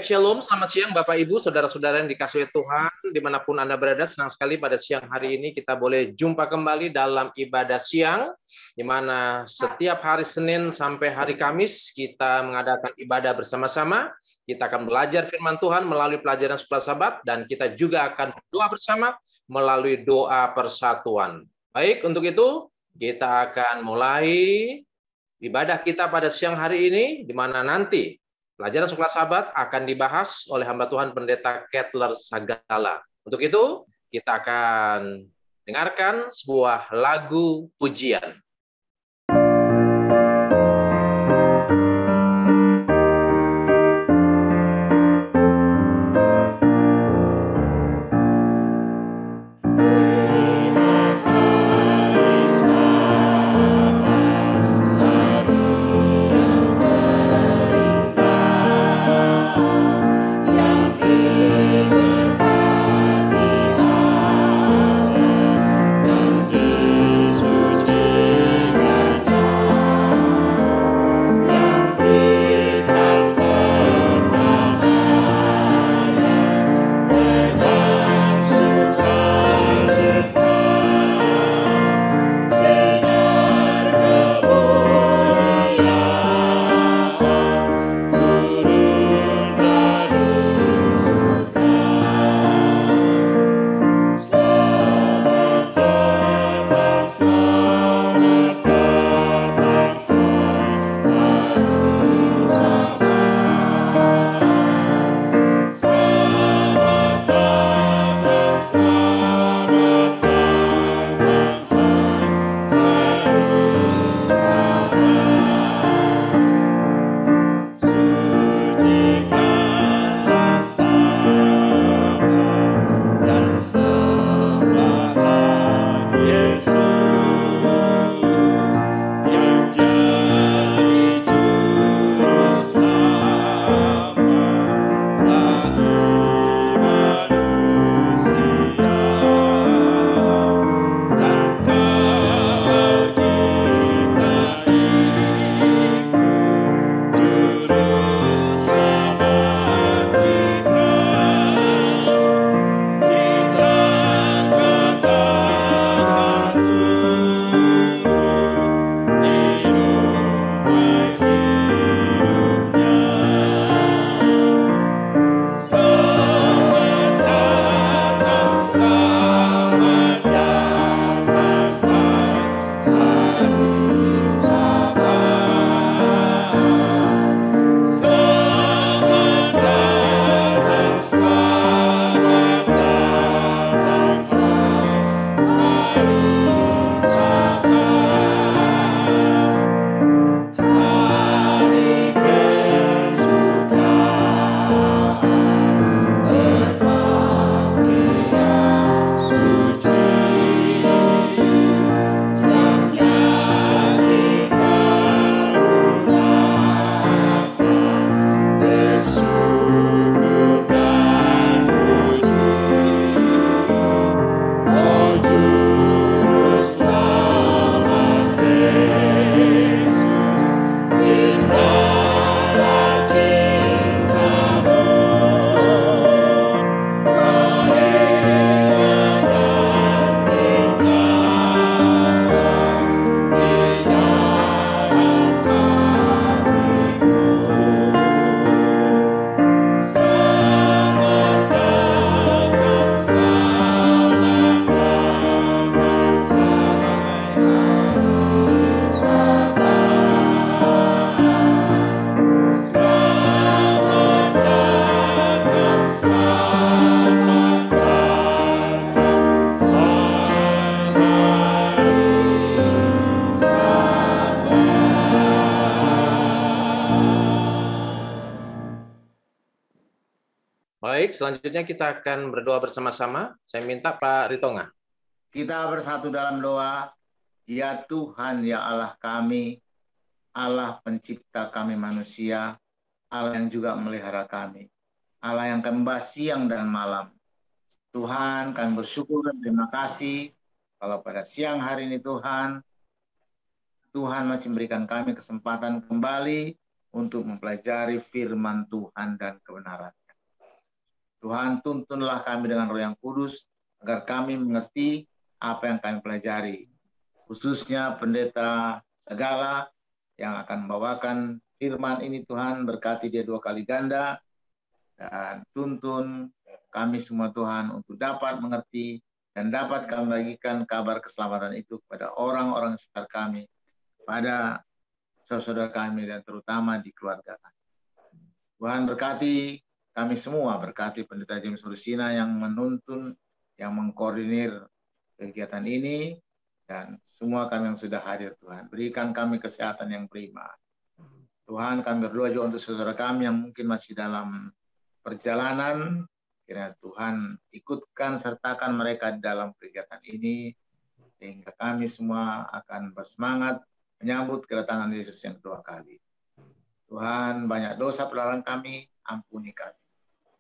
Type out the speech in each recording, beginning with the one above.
Shalom, selamat siang Bapak Ibu, Saudara-saudara yang dikasihi Tuhan, dimanapun Anda berada. Senang sekali pada siang hari ini kita boleh jumpa kembali dalam ibadah siang, di mana setiap hari Senin sampai hari Kamis kita mengadakan ibadah bersama-sama. Kita akan belajar firman Tuhan melalui pelajaran sekolah Sabat, dan kita juga akan berdoa bersama melalui doa persatuan. Baik, untuk itu kita akan mulai ibadah kita pada siang hari ini, di mana nanti pelajaran sekolah Sabat akan dibahas oleh hamba Tuhan Pendeta Kettler Sagala. Untuk itu, kita akan dengarkan sebuah lagu pujian. Baik, selanjutnya kita akan berdoa bersama-sama. Saya minta Pak Ritonga. Kita bersatu dalam doa. Ya Tuhan, ya Allah kami, Allah pencipta kami manusia, Allah yang juga melihara kami, Allah yang kembali siang dan malam. Tuhan, kami bersyukur dan terima kasih kalau pada siang hari ini Tuhan masih memberikan kami kesempatan kembali untuk mempelajari firman Tuhan dan kebenarannya. Tuhan, tuntunlah kami dengan Roh yang kudus, agar kami mengerti apa yang kami pelajari. Khususnya pendeta Sagala yang akan membawakan firman ini, Tuhan, berkati dia 2 kali ganda, dan tuntun kami semua, Tuhan, untuk dapat mengerti dan dapat kami bagikan kabar keselamatan itu kepada orang-orang sekitar kami, pada saudara kami, dan terutama di keluarga kami. Tuhan berkati kami semua, berkati pendeta James Rusina yang menuntun, yang mengkoordinir kegiatan ini, dan semua kami yang sudah hadir. Tuhan, berikan kami kesehatan yang prima. Tuhan, kami berdoa juga untuk saudara kami yang mungkin masih dalam perjalanan. Kiranya Tuhan ikutkan, sertakan mereka dalam kegiatan ini, sehingga kami semua akan bersemangat menyambut kedatangan Yesus yang kedua kali. Tuhan, banyak dosa pelanggaran kami, ampuni kami.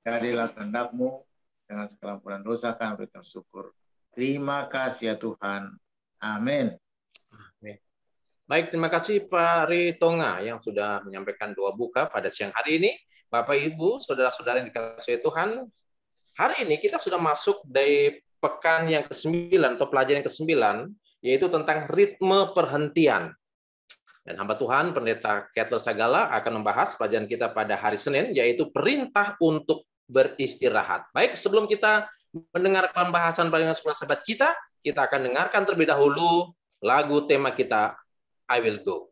Jadilah kehendak-Mu, dengan segala ampunan dosa kami berikan syukur. Terima kasih ya Tuhan. Amin. Baik, terima kasih Pak Ritonga yang sudah menyampaikan doa buka pada siang hari ini. Bapak, Ibu, saudara-saudara yang dikasihi Tuhan, hari ini kita sudah masuk dari pekan yang ke-9 atau pelajaran yang ke-9, yaitu tentang ritme perhentian. Dan hamba Tuhan, Pendeta Kettler Sagala akan membahas pelajaran kita pada hari Senin, yaitu perintah untuk beristirahat. Baik, sebelum kita mendengarkan pembahasan pelajaran sekolah sahabat kita akan dengarkan terlebih dahulu lagu tema kita, I Will Go.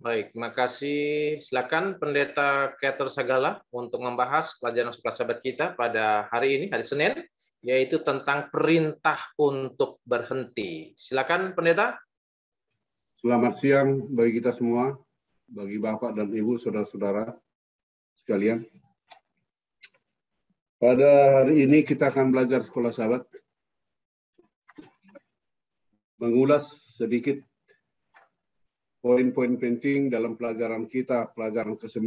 Baik, terima kasih. Silakan Pendeta Kettler Sagala untuk membahas pelajaran sekolah sahabat kita pada hari ini, hari Senin, yaitu tentang perintah untuk berhenti. Silakan Pendeta. Selamat siang bagi kita semua, bagi Bapak dan Ibu, saudara-saudara sekalian. Pada hari ini kita akan belajar sekolah sahabat, mengulas sedikit poin-poin penting dalam pelajaran kita, pelajaran ke-9,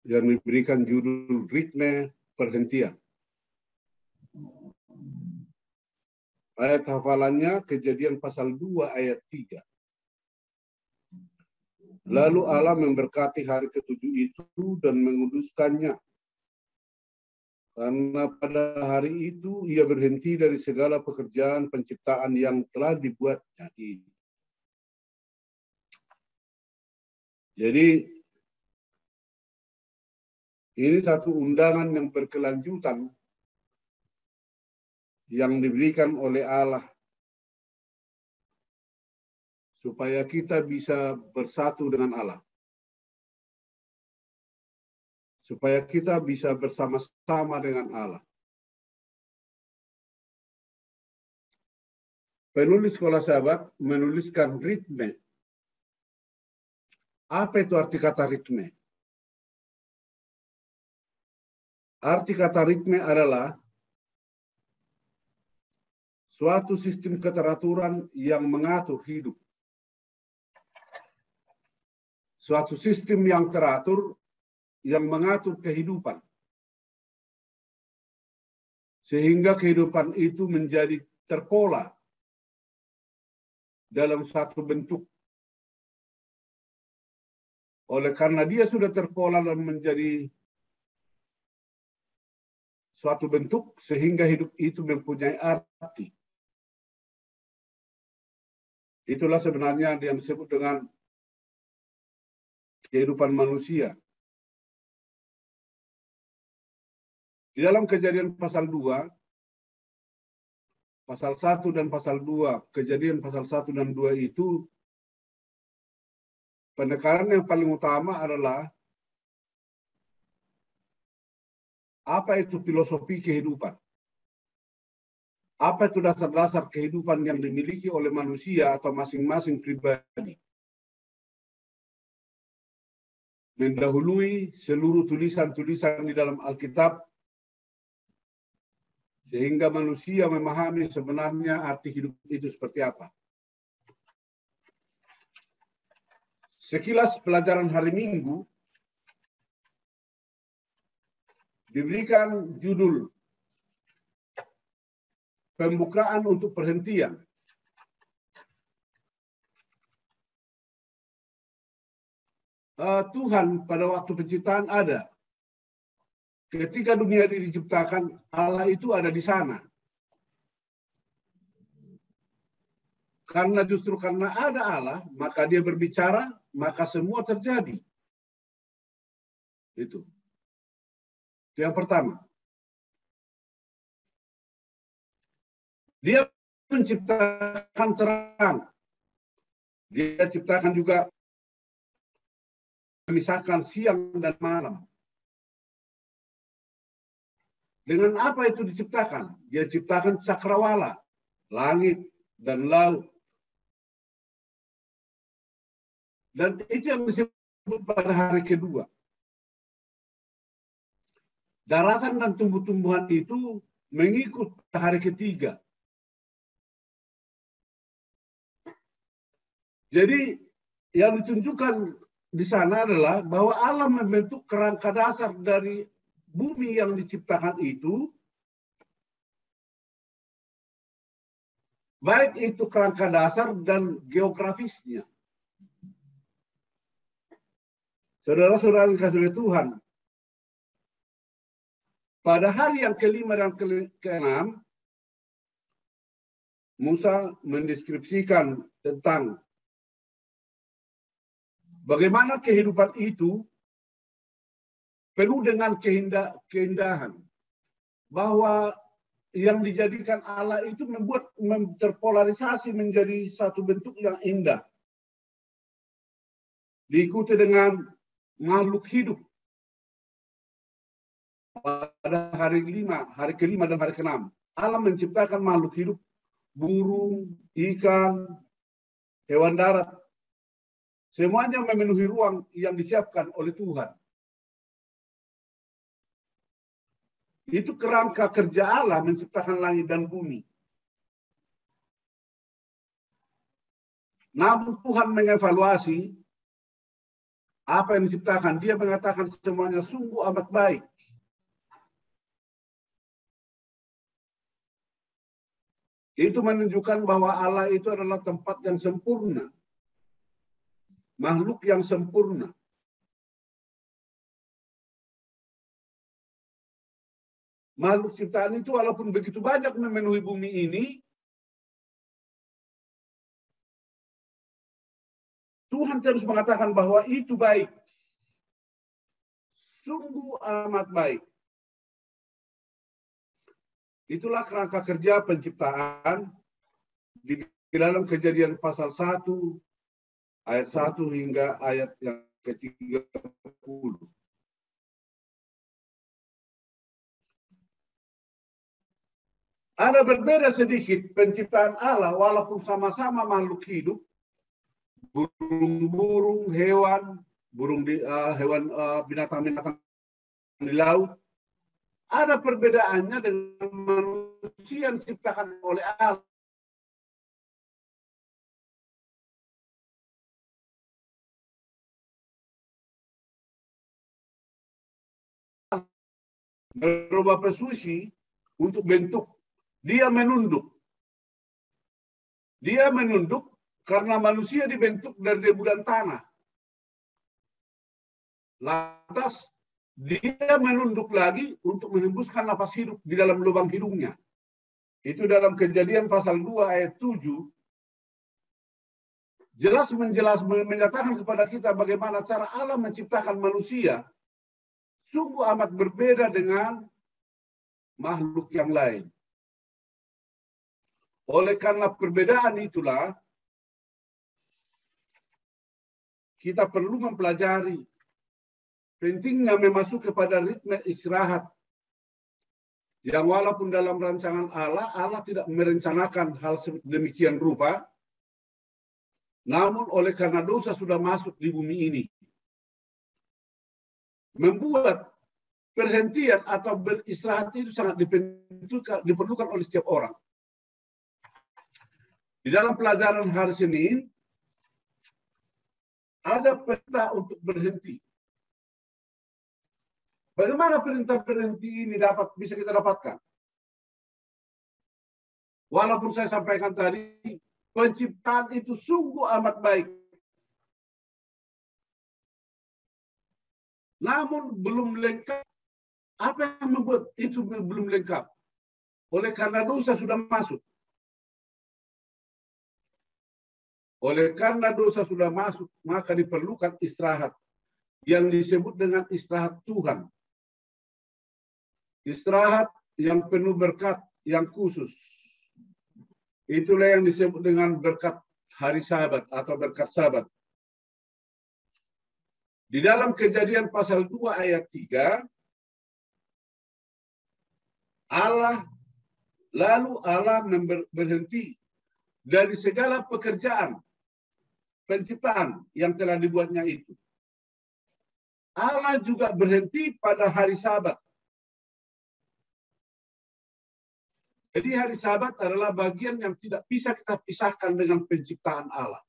yang diberikan judul ritme perhentian. Ayat hafalannya Kejadian pasal 2 ayat 3. Lalu Allah memberkati hari ke-7 itu dan menguduskannya. Karena pada hari itu ia berhenti dari segala pekerjaan penciptaan yang telah dibuatnya. Jadi ini satu undangan yang berkelanjutan yang diberikan oleh Allah supaya kita bisa bersatu dengan Allah. Supaya kita bisa bersama-sama dengan Allah. Penulis Sekolah Sahabat menuliskan ritme. Apa itu arti kata ritme? Arti kata ritme adalah suatu sistem keteraturan yang mengatur hidup. Suatu sistem yang teratur yang mengatur kehidupan. Sehingga kehidupan itu menjadi terpola dalam satu bentuk. Oleh karena dia sudah terpola dan menjadi suatu bentuk, sehingga hidup itu mempunyai arti. Itulah sebenarnya yang disebut dengan kehidupan manusia. Di dalam Kejadian pasal 2, pasal 1 dan pasal 2, Kejadian pasal 1 dan 2 itu penekanan yang paling utama adalah apa itu filosofi kehidupan. Apa itu dasar-dasar kehidupan yang dimiliki oleh manusia atau masing-masing pribadi. Mendahului seluruh tulisan-tulisan di dalam Alkitab sehingga manusia memahami sebenarnya arti hidup itu seperti apa. Sekilas pelajaran hari Minggu diberikan judul pembukaan untuk perhentian. Tuhan pada waktu penciptaan ada. Ketika dunia ini diciptakan, Allah itu ada di sana. Justru karena ada Allah, maka dia berbicara, maka semua terjadi. Itu yang pertama. Dia menciptakan terang. Dia ciptakan juga memisahkan siang dan malam. Dengan apa itu diciptakan? Dia ciptakan cakrawala, langit dan laut. Dan itu yang disebut pada hari kedua. Daratan dan tumbuh-tumbuhan itu mengikut hari ketiga. Jadi yang ditunjukkan di sana adalah bahwa Allah membentuk kerangka dasar dari bumi yang diciptakan itu, baik itu kerangka dasar dan geografisnya. Saudara-saudara yang dikasihi oleh Tuhan, pada hari yang kelima dan keenam, Musa mendeskripsikan tentang bagaimana kehidupan itu penuh dengan keindahan. Bahwa yang dijadikan Allah itu terpolarisasi menjadi satu bentuk yang indah. Diikuti dengan makhluk hidup. Pada hari kelima dan hari keenam, Allah menciptakan makhluk hidup, burung, ikan, hewan darat. Semuanya memenuhi ruang yang disiapkan oleh Tuhan. Itu kerangka kerja Allah menciptakan langit dan bumi. Namun Tuhan mengevaluasi apa yang diciptakan. Dia mengatakan semuanya sungguh amat baik. Itu menunjukkan bahwa Allah itu adalah tempat yang sempurna. Makhluk yang sempurna. makhluk ciptaan itu walaupun begitu banyak memenuhi bumi ini, Tuhan terus mengatakan bahwa itu baik. Sungguh amat baik. Itulah kerangka kerja penciptaan di dalam Kejadian pasal 1, ayat 1 hingga ayat yang ke-30. Ada berbeda sedikit penciptaan Allah walaupun sama-sama makhluk hidup, burung-burung, hewan, binatang-binatang di laut. Ada perbedaannya dengan manusia yang diciptakan oleh Allah. Berubah posisi untuk bentuk. Dia menunduk. Dia menunduk karena manusia dibentuk dari debu dan tanah. Lantas dia menunduk lagi untuk menghembuskan nafas hidup di dalam lubang hidungnya. Itu dalam Kejadian pasal 2 ayat 7. Jelas menyatakan kepada kita bagaimana cara Allah menciptakan manusia. Sungguh amat berbeda dengan makhluk yang lain. Oleh karena perbedaan itulah, kita perlu mempelajari pentingnya memasuki kepada ritme istirahat. Yang walaupun dalam rancangan Allah, Allah tidak merencanakan hal demikian rupa. Namun oleh karena dosa sudah masuk di bumi ini. Membuat perhentian atau beristirahat itu sangat diperlukan oleh setiap orang. Di dalam pelajaran hari Senin, ada perintah untuk berhenti. Bagaimana perintah berhenti ini bisa kita dapatkan? Walaupun saya sampaikan tadi, penciptaan itu sungguh amat baik. Namun belum lengkap. Apa yang membuat itu belum lengkap? Oleh karena dosa sudah masuk. Oleh karena dosa sudah masuk, maka diperlukan istirahat. Yang disebut dengan istirahat Tuhan. Istirahat yang penuh berkat, yang khusus. Itulah yang disebut dengan berkat hari Sabat atau berkat Sabat. Di dalam Kejadian pasal 2 ayat 3, Allah berhenti dari segala pekerjaan penciptaan yang telah dibuatnya itu. Allah juga berhenti pada hari Sabat. Jadi hari Sabat adalah bagian yang tidak bisa kita pisahkan dengan penciptaan Allah.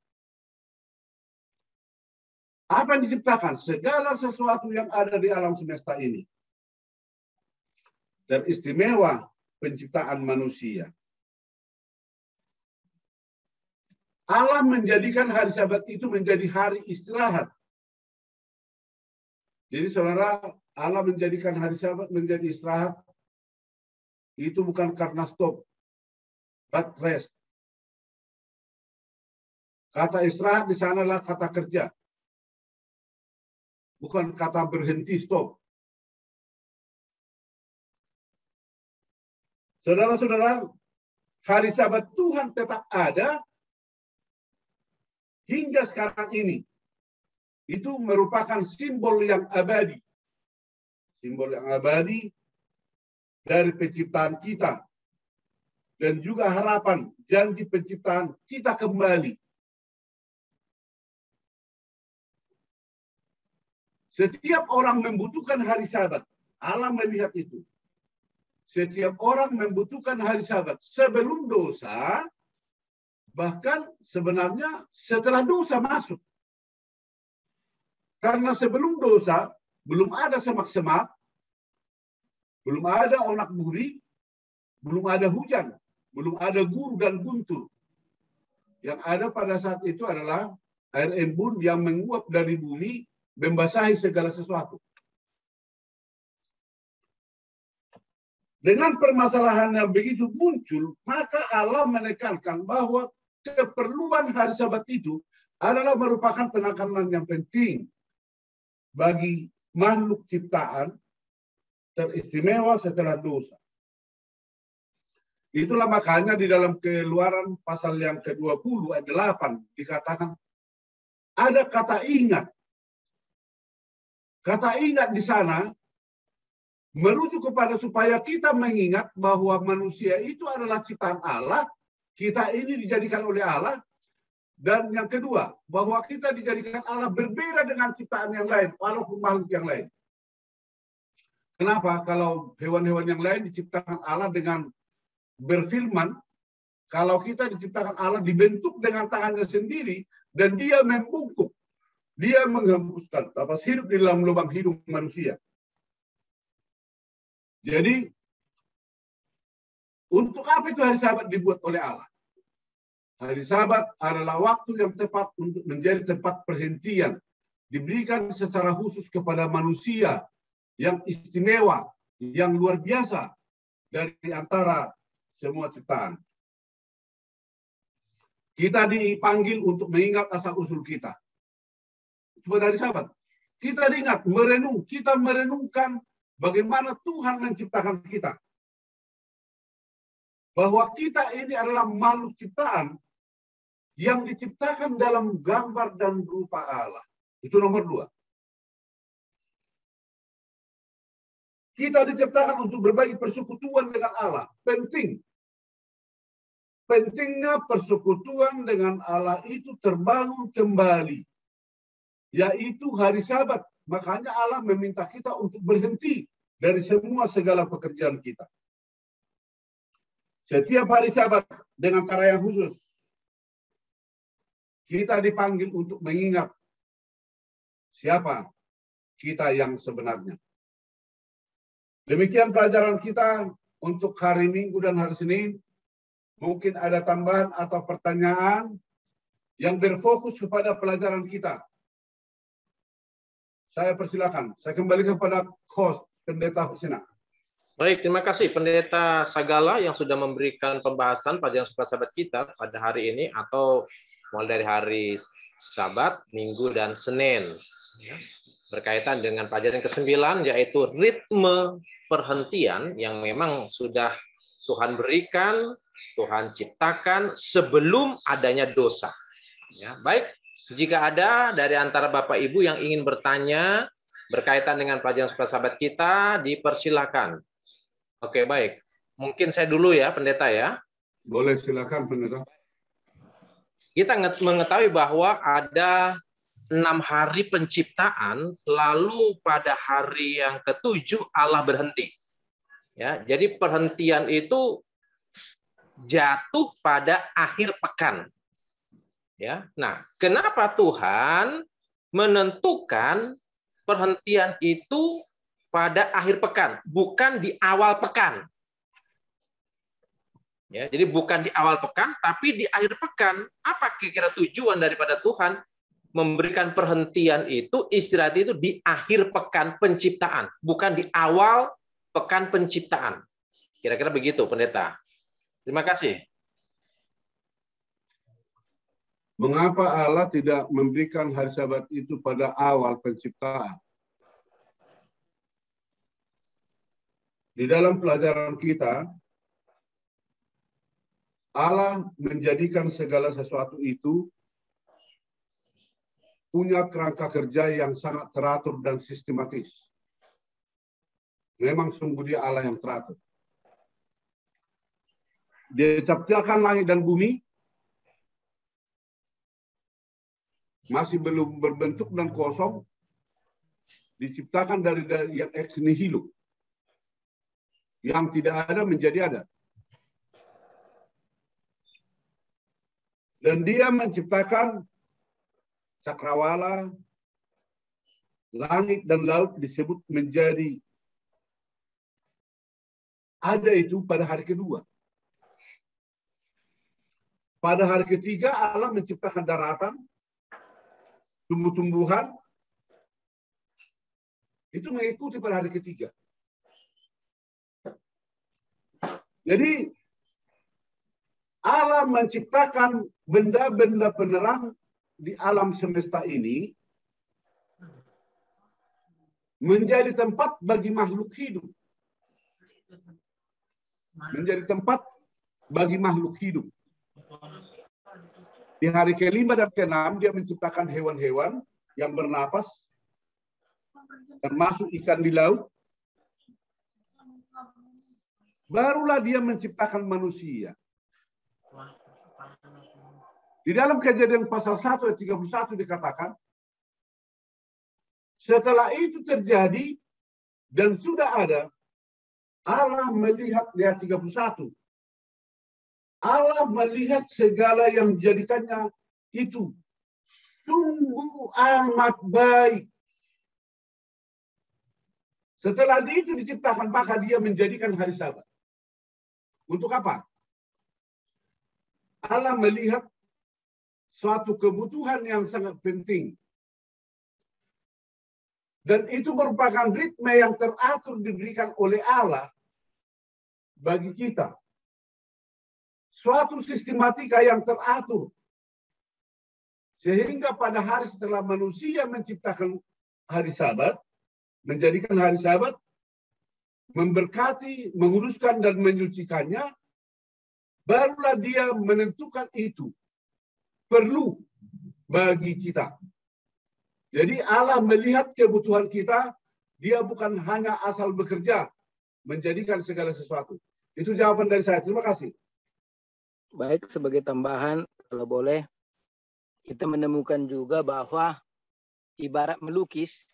Apa yang diciptakan? Segala sesuatu yang ada di alam semesta ini. Dan istimewa penciptaan manusia. Allah menjadikan hari Sabat itu menjadi hari istirahat. Jadi saudara, Allah menjadikan hari Sabat menjadi istirahat. Itu bukan karena stop, but rest. Kata istirahat di sanalah kata kerja. Bukan kata berhenti, stop. Saudara-saudara, hari Sabat Tuhan tetap ada hingga sekarang ini. Itu merupakan simbol yang abadi. Simbol yang abadi dari penciptaan kita. Dan juga harapan, janji penciptaan kita kembali. Setiap orang membutuhkan hari Sabat. Allah melihat itu. Setiap orang membutuhkan hari Sabat. Sebelum dosa, bahkan sebenarnya setelah dosa masuk. Karena sebelum dosa, belum ada semak-semak, belum ada onak duri, belum ada hujan, belum ada guru dan guntur. Yang ada pada saat itu adalah air embun yang menguap dari bumi, membasahi segala sesuatu. Dengan permasalahan yang begitu muncul, maka Allah menekankan bahwa keperluan hari Sabat itu adalah merupakan penekanan yang penting bagi makhluk ciptaan teristimewa setelah dosa. Itulah makanya di dalam Keluaran pasal yang ke-20 ayat 8 dikatakan ada kata ingat. Kata ingat di sana merujuk kepada supaya kita mengingat bahwa manusia itu adalah ciptaan Allah, kita ini dijadikan oleh Allah, dan yang kedua, bahwa kita dijadikan Allah berbeda dengan ciptaan yang lain, walaupun makhluk yang lain. Kenapa? Kalau hewan-hewan yang lain diciptakan Allah dengan berfirman, kalau kita diciptakan Allah dibentuk dengan tangannya sendiri, dan dia membungkuk, dia menghembuskan napas hidup di dalam lubang hidung manusia. Jadi, untuk apa itu hari Sabat dibuat oleh Allah? Hari Sabat adalah waktu yang tepat untuk menjadi tempat perhentian. Diberikan secara khusus kepada manusia yang istimewa, yang luar biasa dari antara semua ciptaan. Kita dipanggil untuk mengingat asal-usul kita. Pada hari Sabat, kita diingat, kita merenungkan bagaimana Tuhan menciptakan kita. Bahwa kita ini adalah makhluk ciptaan yang diciptakan dalam gambar dan rupa Allah. Itu nomor 2. Kita diciptakan untuk berbagi persekutuan dengan Allah. Penting. Pentingnya persekutuan dengan Allah itu terbangun kembali. Yaitu hari Sabat. Makanya Allah meminta kita untuk berhenti dari semua segala pekerjaan kita. Setiap hari Sabat dengan cara yang khusus, kita dipanggil untuk mengingat siapa kita yang sebenarnya. Demikian pelajaran kita untuk hari Minggu dan hari Senin. Mungkin ada tambahan atau pertanyaan yang berfokus kepada pelajaran kita. Saya persilakan. Saya kembalikan kepada host, Pendeta Husina. Baik, terima kasih Pendeta Sagala yang sudah memberikan pembahasan pelajaran Sabat kita pada hari ini atau mulai dari hari Sabat, Minggu, dan Senin. Berkaitan dengan pelajaran ke-9 yaitu ritme perhentian yang memang sudah Tuhan berikan, Tuhan ciptakan sebelum adanya dosa. Ya, baik. Jika ada dari antara Bapak Ibu yang ingin bertanya berkaitan dengan pelajaran Sabat kita, dipersilakan. Oke, baik. Mungkin saya dulu ya, Pendeta ya. Boleh, silakan Pendeta. Kita mengetahui bahwa ada 6 hari penciptaan, lalu pada hari yang ke-7 Allah berhenti. Ya, jadi perhentian itu jatuh pada akhir pekan. Ya, nah, kenapa Tuhan menentukan perhentian itu pada akhir pekan, bukan di awal pekan? Ya, jadi bukan di awal pekan, tapi di akhir pekan. Apa kira-kira tujuan daripada Tuhan memberikan perhentian itu, istirahat itu di akhir pekan penciptaan, bukan di awal pekan penciptaan? Kira-kira begitu, Pendeta. Terima kasih. Mengapa Allah tidak memberikan hari Sabat itu pada awal penciptaan? Di dalam pelajaran kita, Allah menjadikan segala sesuatu itu punya kerangka kerja yang sangat teratur dan sistematis. Memang sungguh dia Allah yang teratur. Dia ciptakan langit dan bumi, masih belum berbentuk dan kosong, diciptakan dari yang ex nihilo, yang tidak ada menjadi ada. Dan dia menciptakan cakrawala, langit dan laut disebut menjadi ada itu pada hari kedua. Pada hari ketiga Allah menciptakan daratan, tumbuh-tumbuhan, itu mengikuti pada hari ketiga. Jadi Allah menciptakan benda-benda penerang di alam semesta ini menjadi tempat bagi makhluk hidup. Menjadi tempat bagi makhluk hidup. Di hari ke-5 dan ke-6 dia menciptakan hewan-hewan yang bernapas, termasuk ikan di laut. Barulah dia menciptakan manusia. Di dalam Kejadian pasal 1 ayat 31 dikatakan, setelah itu terjadi dan sudah ada, Allah melihat, lihat 31. Allah melihat segala yang dijadikannya itu sungguh amat baik. Setelah itu diciptakan, maka dia menjadikan hari Sabat. Untuk apa? Allah melihat suatu kebutuhan yang sangat penting. Dan itu merupakan ritme yang teratur diberikan oleh Allah bagi kita. Suatu sistematika yang teratur. Sehingga pada hari setelah manusia menciptakan hari Sabat, menjadikan hari Sabat, memberkati, menguruskan dan menyucikannya, barulah dia menentukan itu perlu bagi kita. Jadi Allah melihat kebutuhan kita, dia bukan hanya asal bekerja, menjadikan segala sesuatu. Itu jawaban dari saya. Terima kasih. Baik, sebagai tambahan, kalau boleh, kita menemukan juga bahwa ibarat melukis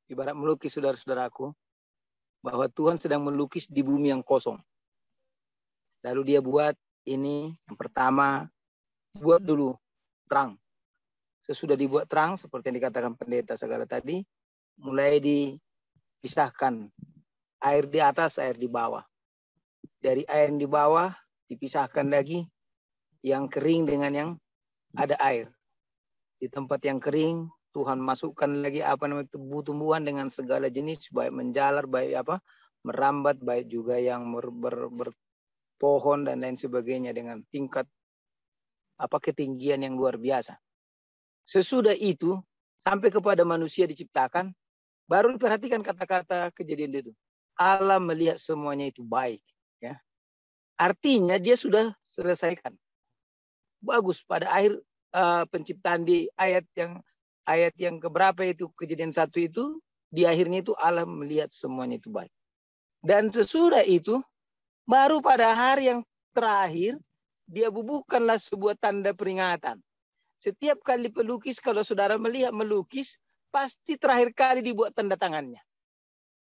saudara-saudaraku, bahwa Tuhan sedang melukis di bumi yang kosong. Lalu dia buat ini, yang pertama, buat dulu terang. Sesudah dibuat terang, seperti yang dikatakan pendeta segala tadi, mulai dipisahkan air di atas, air di bawah. Dari air di bawah, dipisahkan lagi yang kering dengan yang ada air. Di tempat yang kering, Tuhan masukkan lagi tumbuh-tumbuhan dengan segala jenis, baik menjalar, baik merambat, baik juga yang berpohon dan lain sebagainya dengan tingkat ketinggian yang luar biasa. Sesudah itu, sampai kepada manusia diciptakan, baru diperhatikan kata-kata kejadian itu. Allah melihat semuanya itu baik. Ya. Artinya dia sudah selesaikan. Bagus, pada akhir penciptaan di ayat yang keberapa itu, kejadian 1 itu, di akhirnya itu Allah melihat semuanya itu baik. Dan sesudah itu, baru pada hari yang terakhir, dia bubuhkanlah sebuah tanda peringatan. Setiap kali pelukis, kalau saudara melihat melukis, pasti terakhir kali dibuat tanda tangannya.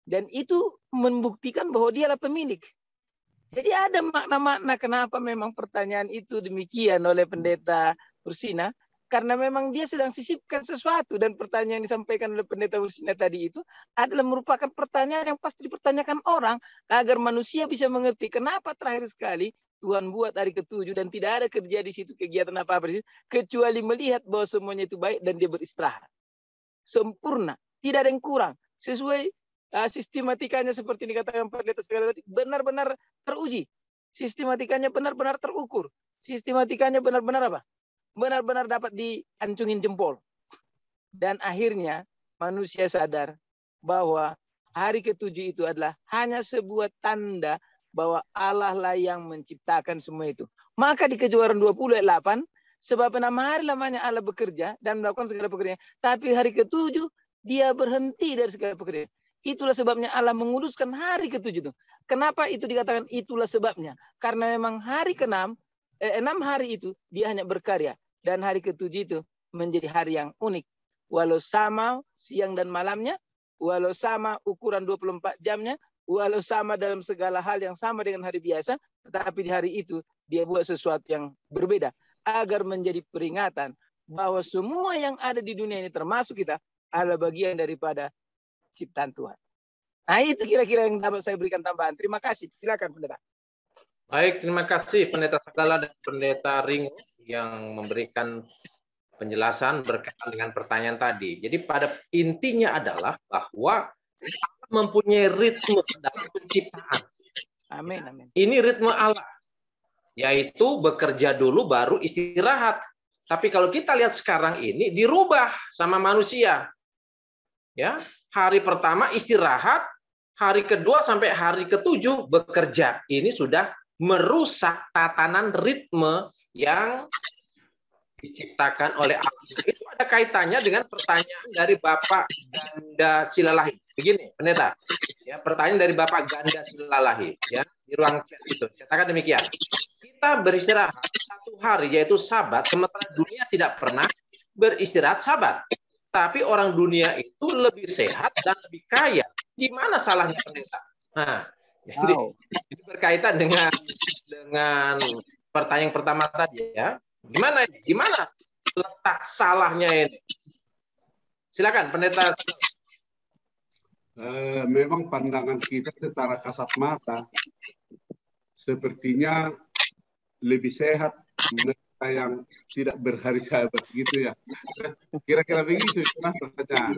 Dan itu membuktikan bahwa dialah pemilik. Jadi ada makna-makna kenapa memang pertanyaan itu demikian oleh pendeta Ursina. Karena memang dia sedang sisipkan sesuatu. Dan pertanyaan yang disampaikan oleh pendeta Ursina tadi itu adalah merupakan pertanyaan yang pasti dipertanyakan orang. Agar manusia bisa mengerti kenapa terakhir sekali Tuhan buat hari ke-7 dan tidak ada kerja di situ, kegiatan apa-apa di situ, kecuali melihat bahwa semuanya itu baik dan dia beristirahat. Sempurna, tidak ada yang kurang. Sesuai sistematikanya seperti dikatakan pendeta sekali tadi, benar-benar teruji. Sistematikanya benar-benar terukur. Sistematikanya benar-benar apa? Benar-benar dapat diancungin jempol. Dan akhirnya manusia sadar bahwa hari ke-7 itu adalah hanya sebuah tanda bahwa Allah lah yang menciptakan semua itu. Maka di Keluaran 20 ayat 8, sebab 6 hari lamanya Allah bekerja dan melakukan segala pekerjaan. Tapi hari ke-7 dia berhenti dari segala pekerjaan. Itulah sebabnya Allah menguduskan hari ke-7 itu. Kenapa itu dikatakan itulah sebabnya? Karena memang hari ke-6, 6 hari itu dia hanya berkarya. Dan hari ke-7 itu menjadi hari yang unik. Walau sama siang dan malamnya, walau sama ukuran 24 jamnya, walau sama dalam segala hal yang sama dengan hari biasa, tetapi di hari itu dia buat sesuatu yang berbeda. Agar menjadi peringatan bahwa semua yang ada di dunia ini termasuk kita adalah bagian daripada ciptaan Tuhan. Nah itu kira-kira yang dapat saya berikan tambahan. Terima kasih. Silakan pendeta. Baik, terima kasih pendeta Sagala dan pendeta Ringo yang memberikan penjelasan berkaitan dengan pertanyaan tadi. Jadi pada intinya adalah bahwa mempunyai ritme dalam penciptaan. Amin, amin. Ini ritme Allah, yaitu bekerja dulu baru istirahat. Tapi kalau kita lihat sekarang ini dirubah sama manusia. Ya, hari pertama istirahat, hari kedua sampai hari ketujuh bekerja. Ini sudah merusak tatanan ritme yang diciptakan oleh Allah. Itu ada kaitannya dengan pertanyaan dari Bapak Ganda Silalahi. Begini, Pendeta. Ya, pertanyaan dari Bapak Ganda Silalahi, ya, di ruang chat itu. Katakan demikian. Kita beristirahat satu hari, yaitu Sabat, sementara dunia tidak pernah beristirahat Sabat. Tapi orang dunia itu lebih sehat dan lebih kaya. Gimana salahnya, Pendeta? Nah, ini berkaitan dengan pertanyaan pertama tadi, ya. Gimana letak salahnya ini? Silakan, Pendeta. Memang pandangan kita secara kasat mata sepertinya lebih sehat mereka yang tidak berhari Sabat gitu ya. Kira-kira begitu kan pertanyaan.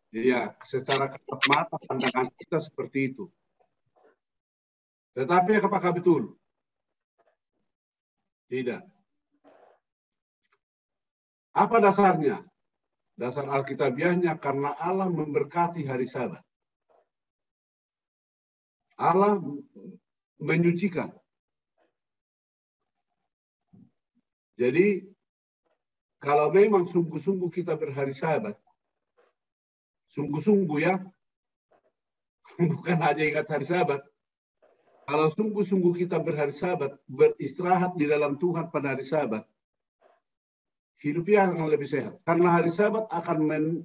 Iya, secara kasat mata pandangan kita seperti itu. Tetapi apakah betul? Tidak. Apa dasarnya? Dasar Alkitabiahnya karena Allah memberkati hari Sabat. Allah menyucikan. Jadi kalau memang sungguh-sungguh kita berhari Sabat, sungguh-sungguh ya, bukan hanya ingat hari Sabat. Kalau sungguh-sungguh kita berhari Sabat, beristirahat di dalam Tuhan pada hari Sabat, hidupnya akan lebih sehat. Karena hari Sabat akan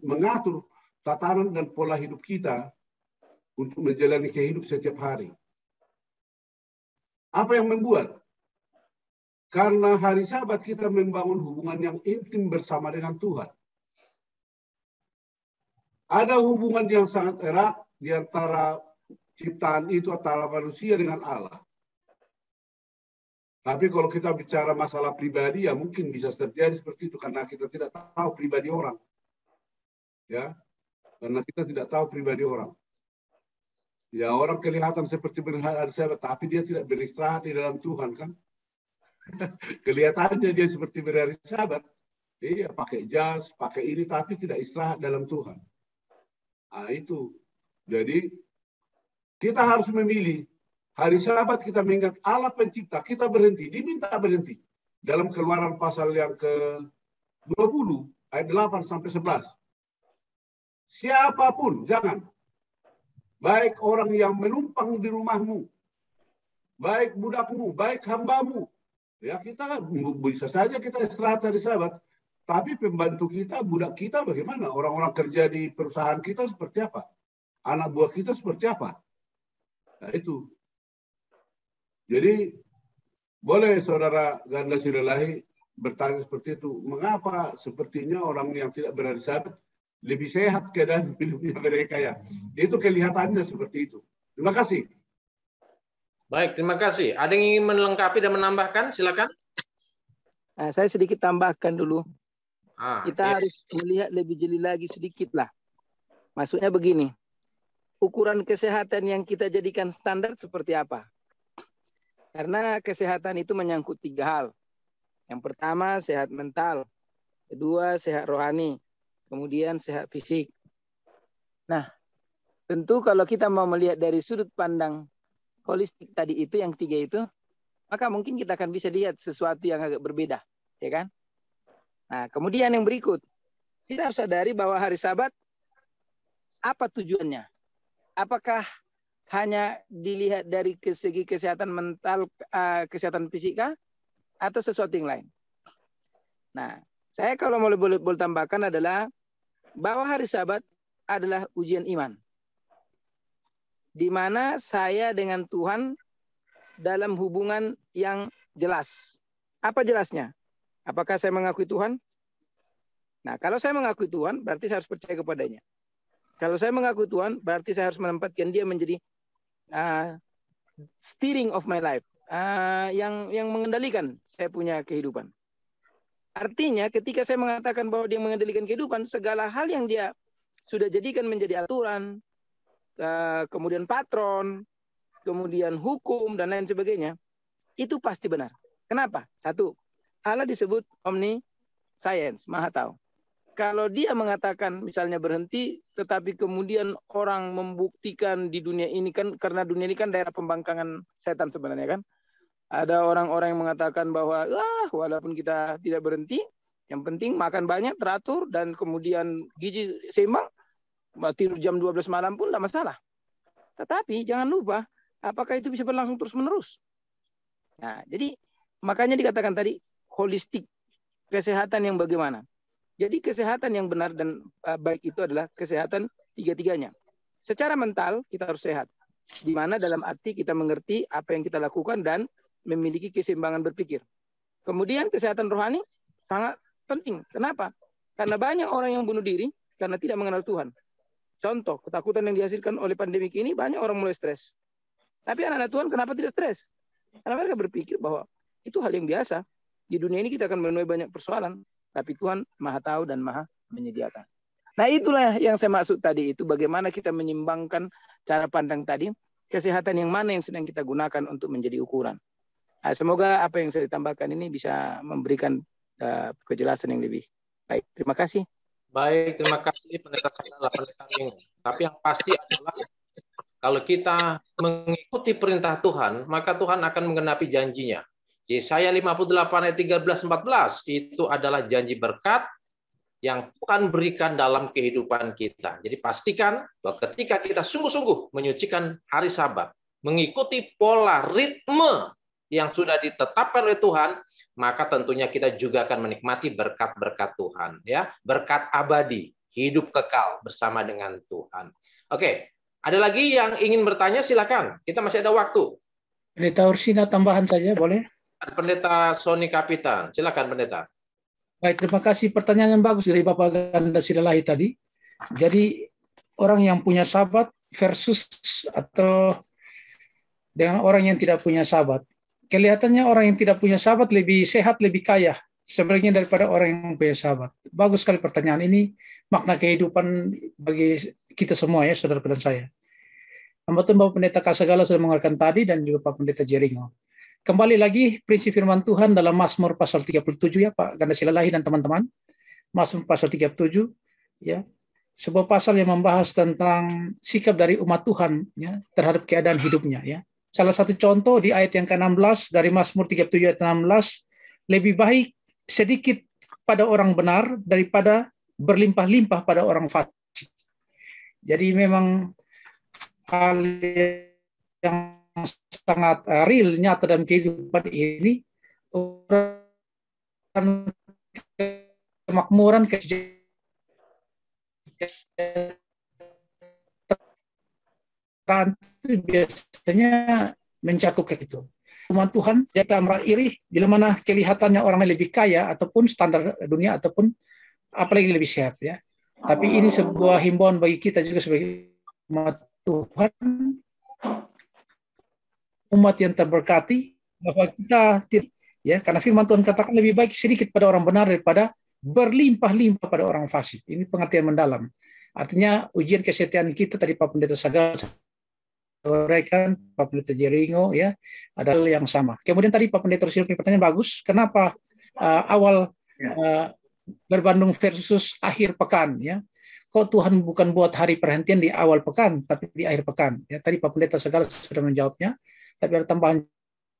mengatur tatanan dan pola hidup kita untuk menjalani kehidupan setiap hari. Apa yang membuat? Karena hari Sabat kita membangun hubungan yang intim bersama dengan Tuhan. Ada hubungan yang sangat erat di antara ciptaan itu antara manusia dengan Allah. Tapi kalau kita bicara masalah pribadi, ya mungkin bisa terjadi seperti itu karena kita tidak tahu pribadi orang. Ya, karena kita tidak tahu pribadi orang. Ya, orang kelihatan seperti berhari Sabat, tapi dia tidak beristirahat di dalam Tuhan, kan? Kelihatannya dia seperti berhari Sabat. Iya, pakai jas, pakai ini, tapi tidak istirahat dalam Tuhan. Nah, itu. Jadi, kita harus memilih. Hari Sabat kita mengingat Allah pencipta, kita berhenti, diminta berhenti. Dalam Keluaran pasal yang ke-20, ayat 8 sampai 11. Siapapun, jangan. Baik orang yang menumpang di rumahmu, baik budakmu, baik hambamu. Ya, kita bisa saja kita istirahat hari Sabat. Tapi pembantu kita, budak kita bagaimana? Orang-orang kerja di perusahaan kita seperti apa? Anak buah kita seperti apa? Nah, itu. Jadi, boleh saudara Ganda Silalahi bertanya seperti itu. Mengapa sepertinya orang yang tidak berhari Sabat lebih sehat keadaan hidupnya mereka ya? Itu kelihatannya seperti itu. Terima kasih. Baik, terima kasih. Ada yang ingin melengkapi dan menambahkan? Silakan. Nah, saya sedikit tambahkan dulu. Kita ya. harus melihat lebih jeli lagi sedikit lah. Maksudnya begini, ukuran kesehatan yang kita jadikan standar seperti apa? Karena kesehatan itu menyangkut 3 hal. Yang pertama, sehat mental. Kedua, sehat rohani. Kemudian, sehat fisik. Nah, tentu kalau kita mau melihat dari sudut pandang holistik tadi itu, yang 3 itu, maka mungkin kita akan bisa lihat sesuatu yang agak berbeda. Ya kan? Nah, kemudian yang berikut. Kita harus sadari bahwa hari Sabat, apa tujuannya? Apakah hanya dilihat dari segi kesehatan mental, kesehatan fisika, atau sesuatu yang lain? Nah, saya kalau boleh tambahkan adalah bahwa hari Sabat adalah ujian iman. Di mana saya dengan Tuhan dalam hubungan yang jelas. Apa jelasnya? Apakah saya mengakui Tuhan? Nah, kalau saya mengakui Tuhan, berarti saya harus percaya kepadanya. Kalau saya mengakui Tuhan, berarti saya harus menempatkan dia menjadi steering of my life, yang mengendalikan saya punya kehidupan. Artinya, ketika saya mengatakan bahwa dia mengendalikan kehidupan, segala hal yang dia sudah jadikan menjadi aturan, kemudian patron, kemudian hukum, dan lain sebagainya, itu pasti benar. Kenapa? Satu, Allah disebut omniscience, maha tahu. Kalau dia mengatakan misalnya berhenti, tetapi kemudian orang membuktikan di dunia ini kan, karena dunia ini kan daerah pembangkangan setan sebenarnya kan. Ada orang-orang yang mengatakan bahwa walaupun kita tidak berhenti, yang penting makan banyak, teratur, dan kemudian gizi seimbang, tidur jam 12 malam pun tidak masalah. Tetapi jangan lupa, apakah itu bisa berlangsung terus-menerus? Nah, jadi makanya dikatakan tadi, holistik, kesehatan yang bagaimana? Jadi kesehatan yang benar dan baik itu adalah kesehatan tiga-tiganya. Secara mental kita harus sehat. Di mana dalam arti kita mengerti apa yang kita lakukan dan memiliki keseimbangan berpikir. Kemudian kesehatan rohani sangat penting. Kenapa? Karena banyak orang yang bunuh diri karena tidak mengenal Tuhan. Contoh, ketakutan yang dihasilkan oleh pandemi ini, banyak orang mulai stres. Tapi anak-anak Tuhan kenapa tidak stres? Karena mereka berpikir bahwa itu hal yang biasa. Di dunia ini kita akan menemui banyak persoalan. Tapi Tuhan maha tahu dan maha menyediakan. Nah itulah yang saya maksud tadi itu, bagaimana kita menyimbangkan cara pandang tadi, kesehatan yang mana yang sedang kita gunakan untuk menjadi ukuran. Nah, semoga apa yang saya tambahkan ini bisa memberikan kejelasan yang lebih baik. Terima kasih. Baik, terima kasih Pendeta Sagala, Pendeta Ringo. Tapi yang pasti adalah kalau kita mengikuti perintah Tuhan, maka Tuhan akan menggenapi janjinya. Yesaya 58 ayat 13-14 itu adalah janji berkat yang Tuhan berikan dalam kehidupan kita. Jadi pastikan bahwa ketika kita sungguh-sungguh menyucikan hari Sabat, mengikuti pola ritme yang sudah ditetapkan oleh Tuhan, maka tentunya kita juga akan menikmati berkat-berkat Tuhan, ya, berkat abadi, hidup kekal bersama dengan Tuhan. Oke, ada lagi yang ingin bertanya, silakan. Kita masih ada waktu. Pendeta Ursina, tambahan saja boleh? Pendeta Sony Kapitan, silakan Pendeta. Baik, terima kasih, pertanyaan yang bagus dari Bapak Ganda Silalahi tadi. Jadi orang yang punya Sabat versus atau dengan orang yang tidak punya Sabat. Kelihatannya orang yang tidak punya Sabat lebih sehat, lebih kaya sebenarnya daripada orang yang punya Sabat. Bagus sekali pertanyaan ini, makna kehidupan bagi kita semua ya, saudara dan saya. Kemudian Bapak Pendeta Kasagala sudah mengeluarkan tadi dan juga Pak Pendeta Jeringo. Kembali lagi prinsip firman Tuhan dalam Mazmur pasal 37 ya Pak Ganda Silalahi dan teman-teman. Mazmur pasal 37 ya. Sebuah pasal yang membahas tentang sikap dari umat Tuhan ya terhadap keadaan hidupnya ya. Salah satu contoh di ayat yang ke-16 dari Mazmur 37 ayat 16, lebih baik sedikit pada orang benar daripada berlimpah-limpah pada orang fasik. Jadi memang hal yang sangat real, nyata dalam kehidupan ini, kemakmuran, kesejahteraan itu biasanya mencakup kayak gitu. Umat Tuhan jika merasa iri, bila mana kelihatannya orang lebih kaya ataupun standar dunia ataupun apalagi lebih sehat ya. Tapi ini sebuah himbauan bagi kita juga sebagai umat Tuhan, umat yang terberkati, bahwa kita ya karena firman Tuhan katakan lebih baik sedikit pada orang benar daripada berlimpah-limpah pada orang fasik. Ini pengertian mendalam. Artinya ujian kesetiaan kita tadi Pak Pendeta Sagala sampaikan, Pak Pendeta Jeringo ya, ada hal yang sama. Kemudian tadi Pak Pendeta Rusilo pertanyaan bagus, kenapa awal berbandung versus akhir pekan ya? Kok Tuhan bukan buat hari perhentian di awal pekan, tapi di akhir pekan? Ya, tadi Pak Pendeta Sagala sudah menjawabnya. Tapi ada tambahan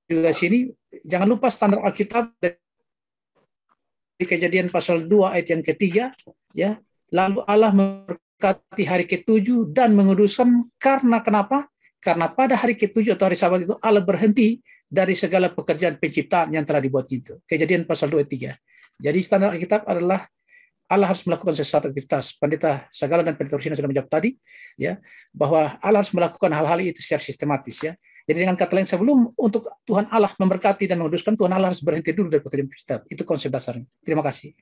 juga sini, jangan lupa standar Alkitab dari Kejadian pasal 2 ayat yang ketiga, ya. Lalu Allah memberkati hari ke-7 dan menguduskan karena kenapa? Karena pada hari ke-7 atau hari Sabat itu Allah berhenti dari segala pekerjaan penciptaan yang telah dibuat itu. Kejadian pasal 2 ayat 3. Jadi standar Alkitab adalah Allah harus melakukan sesuatu aktivitas. Pendeta Sagala dan Pendeta Rusina sudah menjawab tadi, ya, bahwa Allah harus melakukan hal-hal itu secara sistematis, ya. Jadi dengan kata lain, sebelum untuk Tuhan Allah memberkati dan menguduskan, Tuhan Allah harus berhenti dulu dari pekerjaan kita. Itu konsep dasarnya. Terima kasih.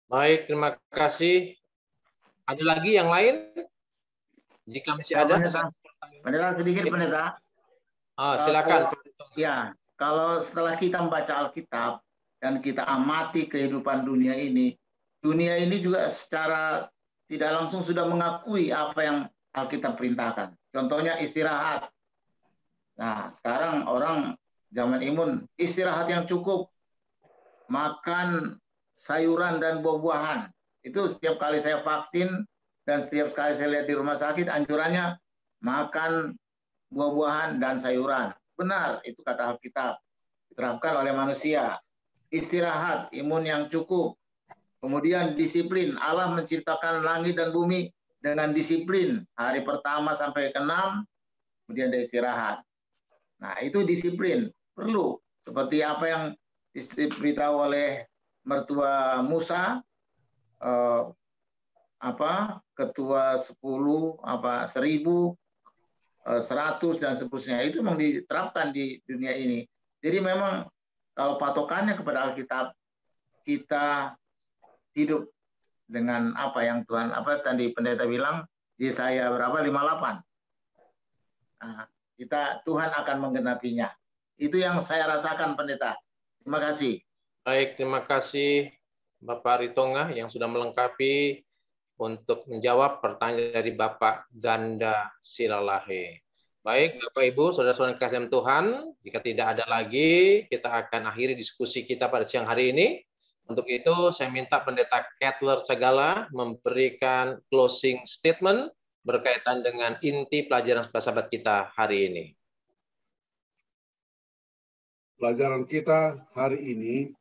Baik, terima kasih. Ada lagi yang lain? Jika masih ada, Pendeta sedikit, Pendeta. Silakan. Ya, kalau setelah kita membaca Alkitab dan kita amati kehidupan dunia ini juga secara tidak langsung sudah mengakui apa yang Alkitab perintahkan. Contohnya istirahat. Nah, sekarang orang zaman imun, istirahat yang cukup, makan sayuran dan buah-buahan. Itu setiap kali saya vaksin dan setiap kali saya lihat di rumah sakit, anjurannya makan buah-buahan dan sayuran. Benar, itu kata Alkitab. Diterapkan oleh manusia. Istirahat, imun yang cukup. Kemudian disiplin. Allah menciptakan langit dan bumi dengan disiplin. Hari pertama sampai ke-6, kemudian ada istirahat. Nah, itu disiplin. Perlu. Seperti apa yang diberitahu oleh mertua Musa, ketua 10, 1000, 100 dan seterusnya, itu memang diterapkan di dunia ini. Jadi memang kalau patokannya kepada Alkitab, kita hidup dengan apa yang Tuhan, tadi pendeta bilang, Yesaya berapa? 58. Nah, Tuhan akan menggenapinya. Itu yang saya rasakan, pendeta. Terima kasih. Baik, terima kasih Bapak Ritonga yang sudah melengkapi untuk menjawab pertanyaan dari Bapak Ganda Silalahe. Baik, Bapak Ibu, saudara-saudara kasih Tuhan, jika tidak ada lagi, kita akan akhiri diskusi kita pada siang hari ini. Untuk itu, saya minta Pendeta Kettler Sagala memberikan closing statement berkaitan dengan inti pelajaran sahabat kita hari ini. Pelajaran kita hari ini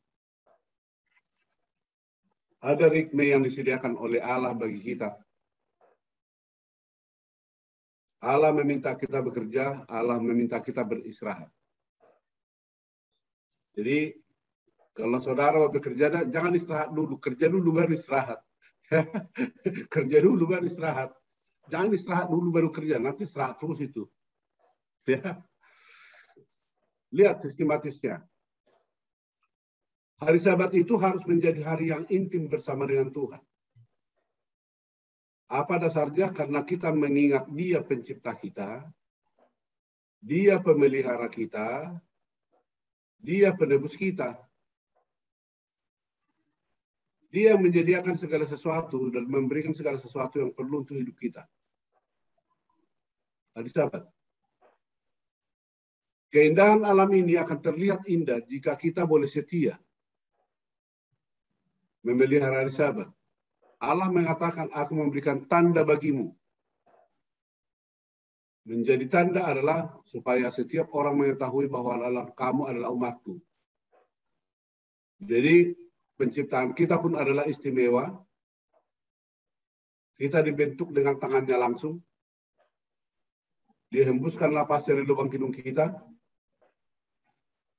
ada ritme yang disediakan oleh Allah bagi kita. Allah meminta kita bekerja, Allah meminta kita beristirahat. Jadi, kalau saudara bekerja, jangan istirahat dulu. Kerja dulu baru istirahat. Kerja dulu baru istirahat. Jangan istirahat dulu baru kerja. Nanti istirahat terus itu. Ya. Lihat sistematisnya. Hari Sabat itu harus menjadi hari yang intim bersama dengan Tuhan. Apa dasarnya? Karena kita mengingat Dia pencipta kita, Dia pemelihara kita, Dia penebus kita. Dia menyediakan segala sesuatu dan memberikan segala sesuatu yang perlu untuk hidup kita. Hari Sabat. Keindahan alam ini akan terlihat indah jika kita boleh setia memelihara hari Sabat. Allah mengatakan, aku memberikan tanda bagimu. Menjadi tanda adalah supaya setiap orang mengetahui bahwa kamu adalah umatku. Jadi penciptaan kita pun adalah istimewa. Kita dibentuk dengan tangannya langsung. Dihembuskan napas dari lubang hidung kita.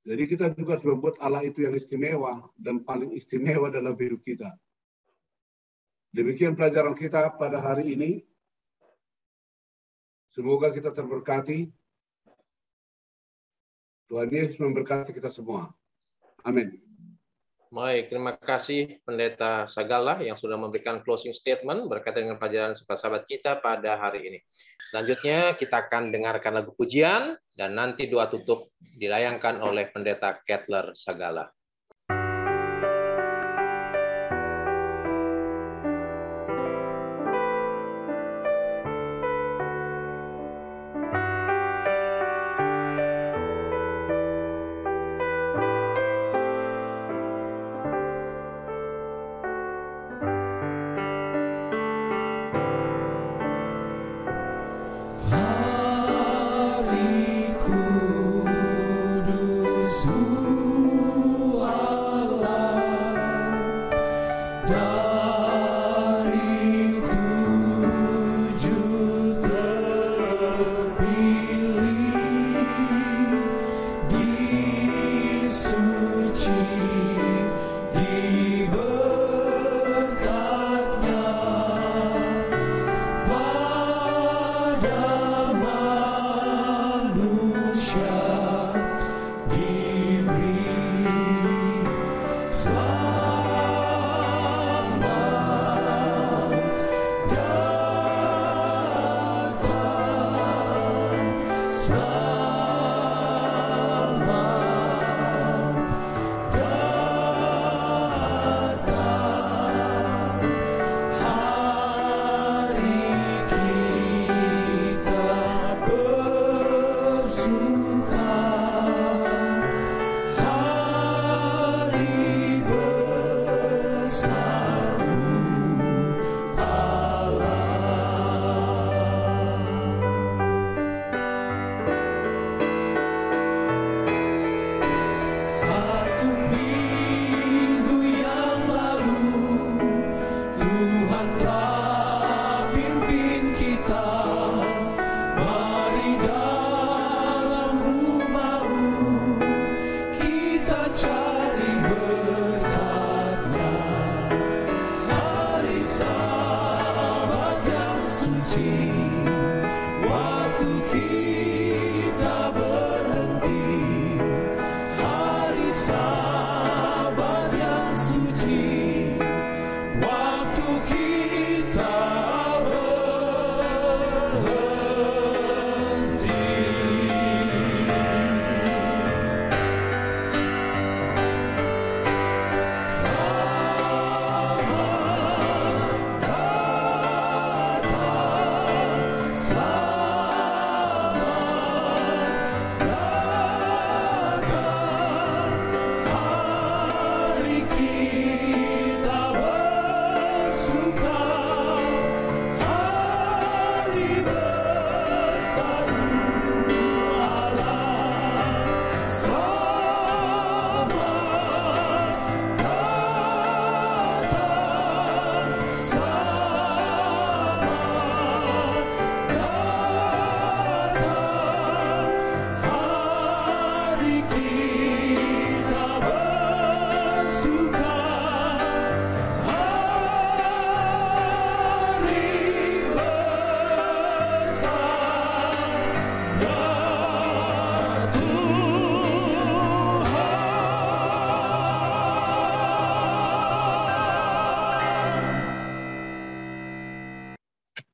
Jadi kita juga harus membuat Allah itu yang istimewa dan paling istimewa dalam hidup kita. Demikian pelajaran kita pada hari ini. Semoga kita terberkati. Tuhan Yesus memberkati kita semua. Amin. Baik, terima kasih Pendeta Sagala yang sudah memberikan closing statement berkaitan dengan pelajaran sahabat kita pada hari ini. Selanjutnya kita akan dengarkan lagu pujian dan nanti doa tutup dilayangkan oleh Pendeta Kettler Sagala. Hari Kudus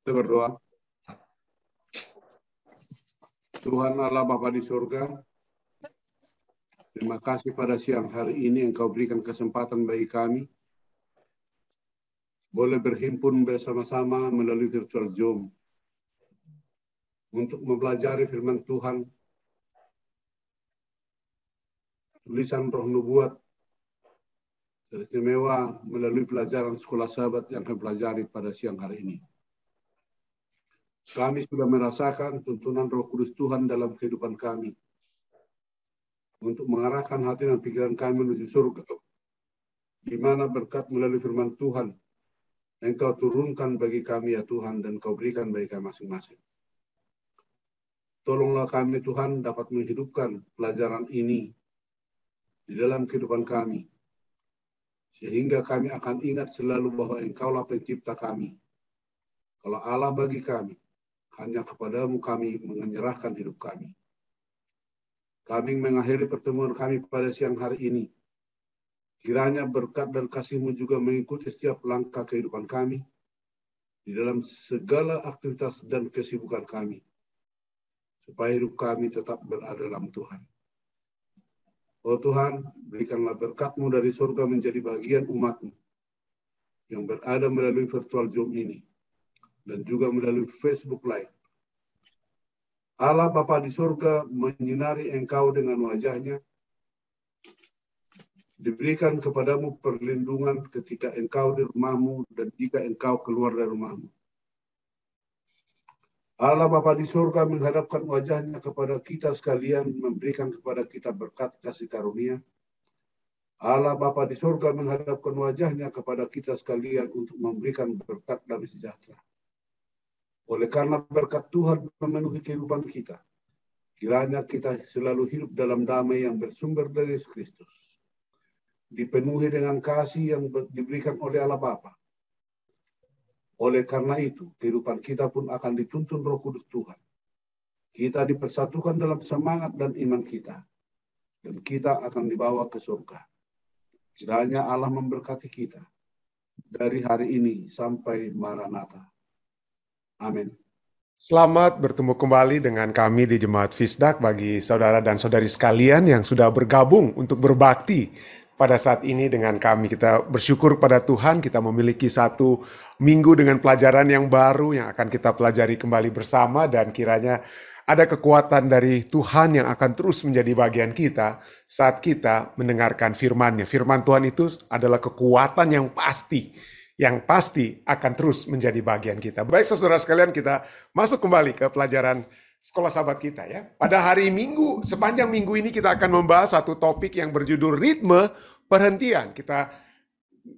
Kita berdoa. Tuhan Allah Bapa di surga, terima kasih pada siang hari ini Engkau berikan kesempatan bagi kami boleh berhimpun bersama-sama melalui virtual Zoom untuk mempelajari firman Tuhan, tulisan Roh Nubuat, teristimewa melalui pelajaran sekolah sahabat yang kami pelajari pada siang hari ini. Kami sudah merasakan tuntunan Roh Kudus Tuhan dalam kehidupan kami untuk mengarahkan hati dan pikiran kami menuju surga, di mana berkat melalui firman Tuhan Engkau turunkan bagi kami ya Tuhan, dan Kau berikan bagi kami masing-masing. Tolonglah kami Tuhan dapat menghidupkan pelajaran ini di dalam kehidupan kami, sehingga kami akan ingat selalu bahwa Engkaulah pencipta kami. Kalau Allah bagi kami, hanya kepadamu kami menyerahkan hidup kami. Kami mengakhiri pertemuan kami pada siang hari ini. Kiranya berkat dan kasih-Mu juga mengikuti setiap langkah kehidupan kami, di dalam segala aktivitas dan kesibukan kami, supaya hidup kami tetap berada dalam Tuhan. Oh Tuhan, berikanlah berkat-Mu dari surga menjadi bagian umat-Mu yang berada melalui virtual Zoom ini, dan juga melalui Facebook Live. Allah Bapa di surga menyinari Engkau dengan wajah-Nya, diberikan kepadamu perlindungan ketika Engkau di rumahmu dan jika Engkau keluar dari rumahmu. Allah Bapa di surga menghadapkan wajah-Nya kepada kita sekalian, memberikan kepada kita berkat kasih karunia. Allah Bapa di surga menghadapkan wajah-Nya kepada kita sekalian untuk memberikan berkat damai sejahtera. Oleh karena berkat Tuhan memenuhi kehidupan kita, kiranya kita selalu hidup dalam damai yang bersumber dari Yesus Kristus, dipenuhi dengan kasih yang diberikan oleh Allah Bapa. Oleh karena itu, kehidupan kita pun akan dituntun Roh Kudus Tuhan. Kita dipersatukan dalam semangat dan iman kita, dan kita akan dibawa ke surga. Kiranya Allah memberkati kita dari hari ini sampai Maranatha. Amin. Selamat bertemu kembali dengan kami di Jemaat Fisdak bagi saudara dan saudari sekalian yang sudah bergabung untuk berbakti pada saat ini dengan kami. Kita bersyukur pada Tuhan, kita memiliki satu minggu dengan pelajaran yang baru yang akan kita pelajari kembali bersama, dan kiranya Ada kekuatan dari Tuhan yang akan terus menjadi bagian kita saat kita mendengarkan firman-Nya. Firman Tuhan itu adalah kekuatan yang pasti akan terus menjadi bagian kita. Baik saudara sekalian, kita masuk kembali ke pelajaran Sekolah Sahabat kita ya. Pada hari Minggu, sepanjang minggu ini kita akan membahas satu topik yang berjudul ritme perhentian.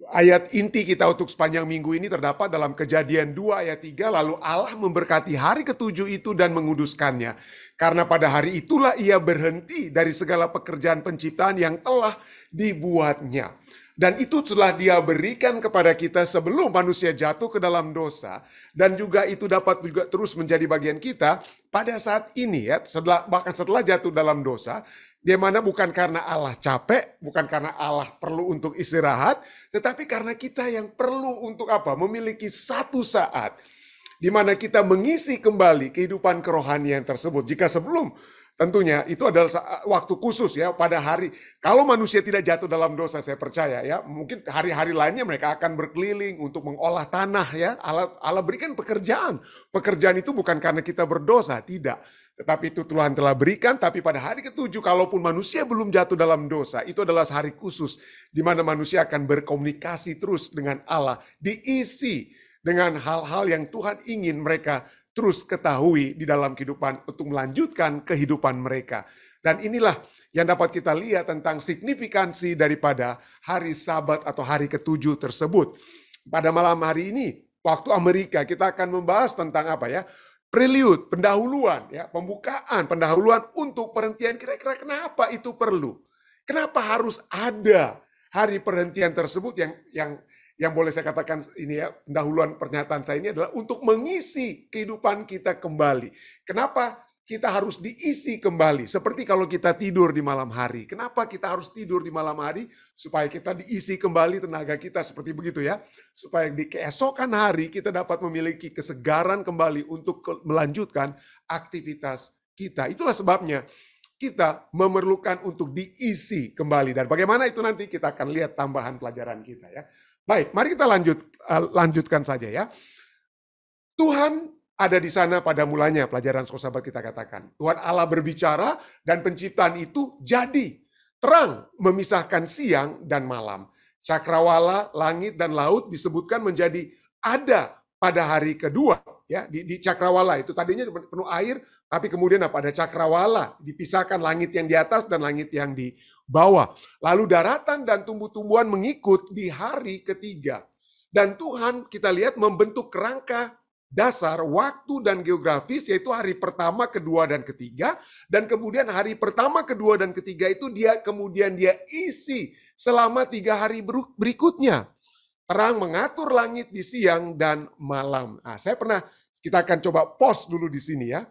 Ayat inti kita untuk sepanjang minggu ini terdapat dalam Kejadian 2 ayat 3, lalu Allah memberkati hari ketujuh itu dan menguduskannya. Karena pada hari itulah ia berhenti dari segala pekerjaan penciptaan yang telah dibuatnya. Dan itu telah dia berikan kepada kita sebelum manusia jatuh ke dalam dosa. Dan juga itu dapat juga terus menjadi bagian kita pada saat ini ya, bahkan setelah jatuh dalam dosa. Di mana bukan karena Allah capek, bukan karena Allah perlu untuk istirahat, tetapi karena kita yang perlu untuk apa? Memiliki satu saat di mana kita mengisi kembali kehidupan kerohanian tersebut. Jika sebelum, tentunya itu adalah waktu khusus ya pada hari. Kalau manusia tidak jatuh dalam dosa, saya percaya ya, mungkin hari-hari lainnya mereka akan berkeliling untuk mengolah tanah ya. Allah berikan pekerjaan. Pekerjaan itu bukan karena kita berdosa, tidak. Tetapi itu Tuhan telah berikan, tapi pada hari ketujuh, kalaupun manusia belum jatuh dalam dosa, itu adalah hari khusus di mana manusia akan berkomunikasi terus dengan Allah, diisi dengan hal-hal yang Tuhan ingin mereka terus ketahui di dalam kehidupan untuk melanjutkan kehidupan mereka. Dan inilah yang dapat kita lihat tentang signifikansi daripada hari Sabat atau hari ketujuh tersebut. Pada malam hari ini, waktu Amerika, kita akan membahas tentang apa ya? Prelude, pendahuluan, ya, pendahuluan untuk perhentian. Kira-kira kenapa itu perlu? Kenapa harus ada hari perhentian tersebut yang boleh saya katakan ini ya, pendahuluan pernyataan saya ini adalah untuk mengisi kehidupan kita kembali. Kenapa kita harus diisi kembali? Seperti kalau kita tidur di malam hari. Kenapa kita harus tidur di malam hari? Supaya kita diisi kembali tenaga kita seperti begitu ya. Supaya di keesokan hari kita dapat memiliki kesegaran kembali untuk melanjutkan aktivitas kita. Itulah sebabnya kita memerlukan untuk diisi kembali. Dan bagaimana itu nanti kita akan lihat tambahan pelajaran kita ya. Baik, mari kita lanjutkan saja ya. Tuhan ada di sana pada mulanya, pelajaran Sekolah Sahabat kita katakan. Tuhan Allah berbicara dan penciptaan itu jadi. Terang memisahkan siang dan malam. Cakrawala, langit dan laut disebutkan menjadi ada pada hari kedua. Ya, di cakrawala itu tadinya penuh air, tapi kemudian pada cakrawala dipisahkan langit yang di atas dan langit yang di bawah. Lalu daratan dan tumbuh-tumbuhan mengikut di hari ketiga. Dan Tuhan kita lihat membentuk kerangka dasar waktu dan geografis, yaitu hari pertama, kedua, dan ketiga. Dan kemudian hari pertama, kedua, dan ketiga itu kemudian dia isi selama 3 hari berikutnya. Terang mengatur langit di siang dan malam. Nah, kita akan coba pause dulu di sini ya.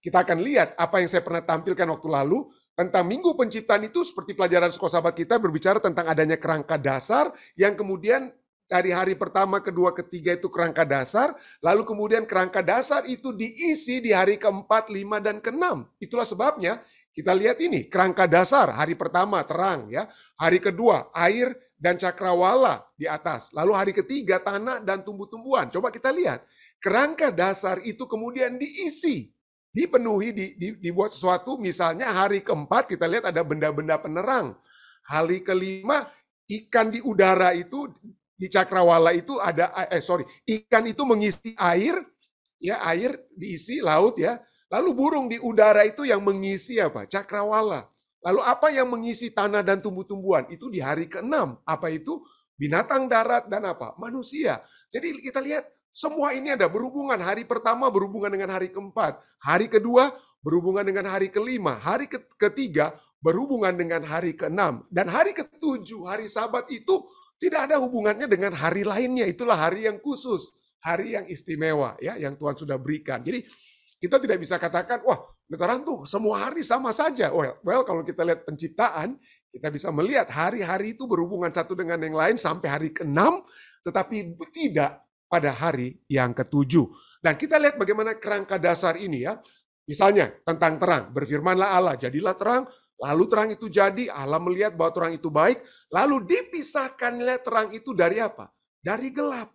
Kita akan lihat apa yang saya pernah tampilkan waktu lalu tentang Minggu Penciptaan itu, seperti pelajaran Sekolah Sahabat kita berbicara tentang adanya kerangka dasar yang kemudian dari hari pertama, kedua, ketiga itu kerangka dasar, lalu kemudian kerangka dasar itu diisi di hari keempat, 5, dan ke-6. Itulah sebabnya kita lihat ini, kerangka dasar hari pertama terang ya, hari kedua air dan cakrawala di atas, lalu hari ketiga tanah dan tumbuh-tumbuhan. Coba kita lihat, kerangka dasar itu kemudian diisi, dipenuhi, dibuat sesuatu. Misalnya hari keempat kita lihat ada benda-benda penerang. Hari kelima ikan di udara itu, di cakrawala itu ada, ikan itu mengisi air, ya air diisi laut ya. Lalu burung di udara itu yang mengisi apa? Cakrawala. Lalu apa yang mengisi tanah dan tumbuh-tumbuhan? Itu di hari ke-6. Apa itu? Binatang darat dan apa? Manusia. Jadi kita lihat semua ini ada berhubungan. Hari pertama berhubungan dengan hari keempat. Hari kedua berhubungan dengan hari kelima. Hari ketiga berhubungan dengan hari ke-6. Dan hari ke-7, hari Sabat itu tidak ada hubungannya dengan hari lainnya. Itulah hari yang khusus, hari yang istimewa ya, yang Tuhan sudah berikan. Jadi kita tidak bisa katakan, wah, Veteran tuh semua hari sama saja. Well, kalau kita lihat penciptaan, kita bisa melihat hari-hari itu berhubungan satu dengan yang lain sampai hari ke-6, tetapi tidak pada hari yang ke-7. Dan kita lihat bagaimana kerangka dasar ini ya. Misalnya tentang terang, berfirmanlah Allah, jadilah terang, lalu terang itu jadi, Allah melihat bahwa terang itu baik, lalu dipisahkanlah terang itu dari apa? Dari gelap.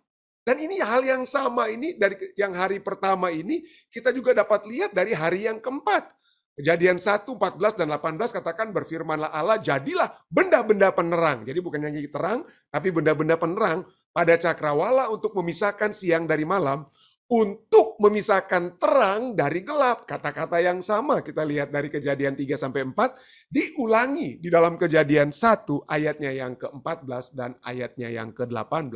Dan ini hal yang sama ini dari yang hari pertama ini kita juga dapat lihat dari hari yang keempat. Kejadian 1, 14 dan 18 katakan berfirmanlah Allah, jadilah benda-benda penerang. Jadi bukan hanya terang, tapi benda-benda penerang pada cakrawala untuk memisahkan siang dari malam, untuk memisahkan terang dari gelap. Kata-kata yang sama kita lihat dari Kejadian 3-4 diulangi di dalam Kejadian 1 ayatnya yang ke-14 dan ayatnya yang ke-18.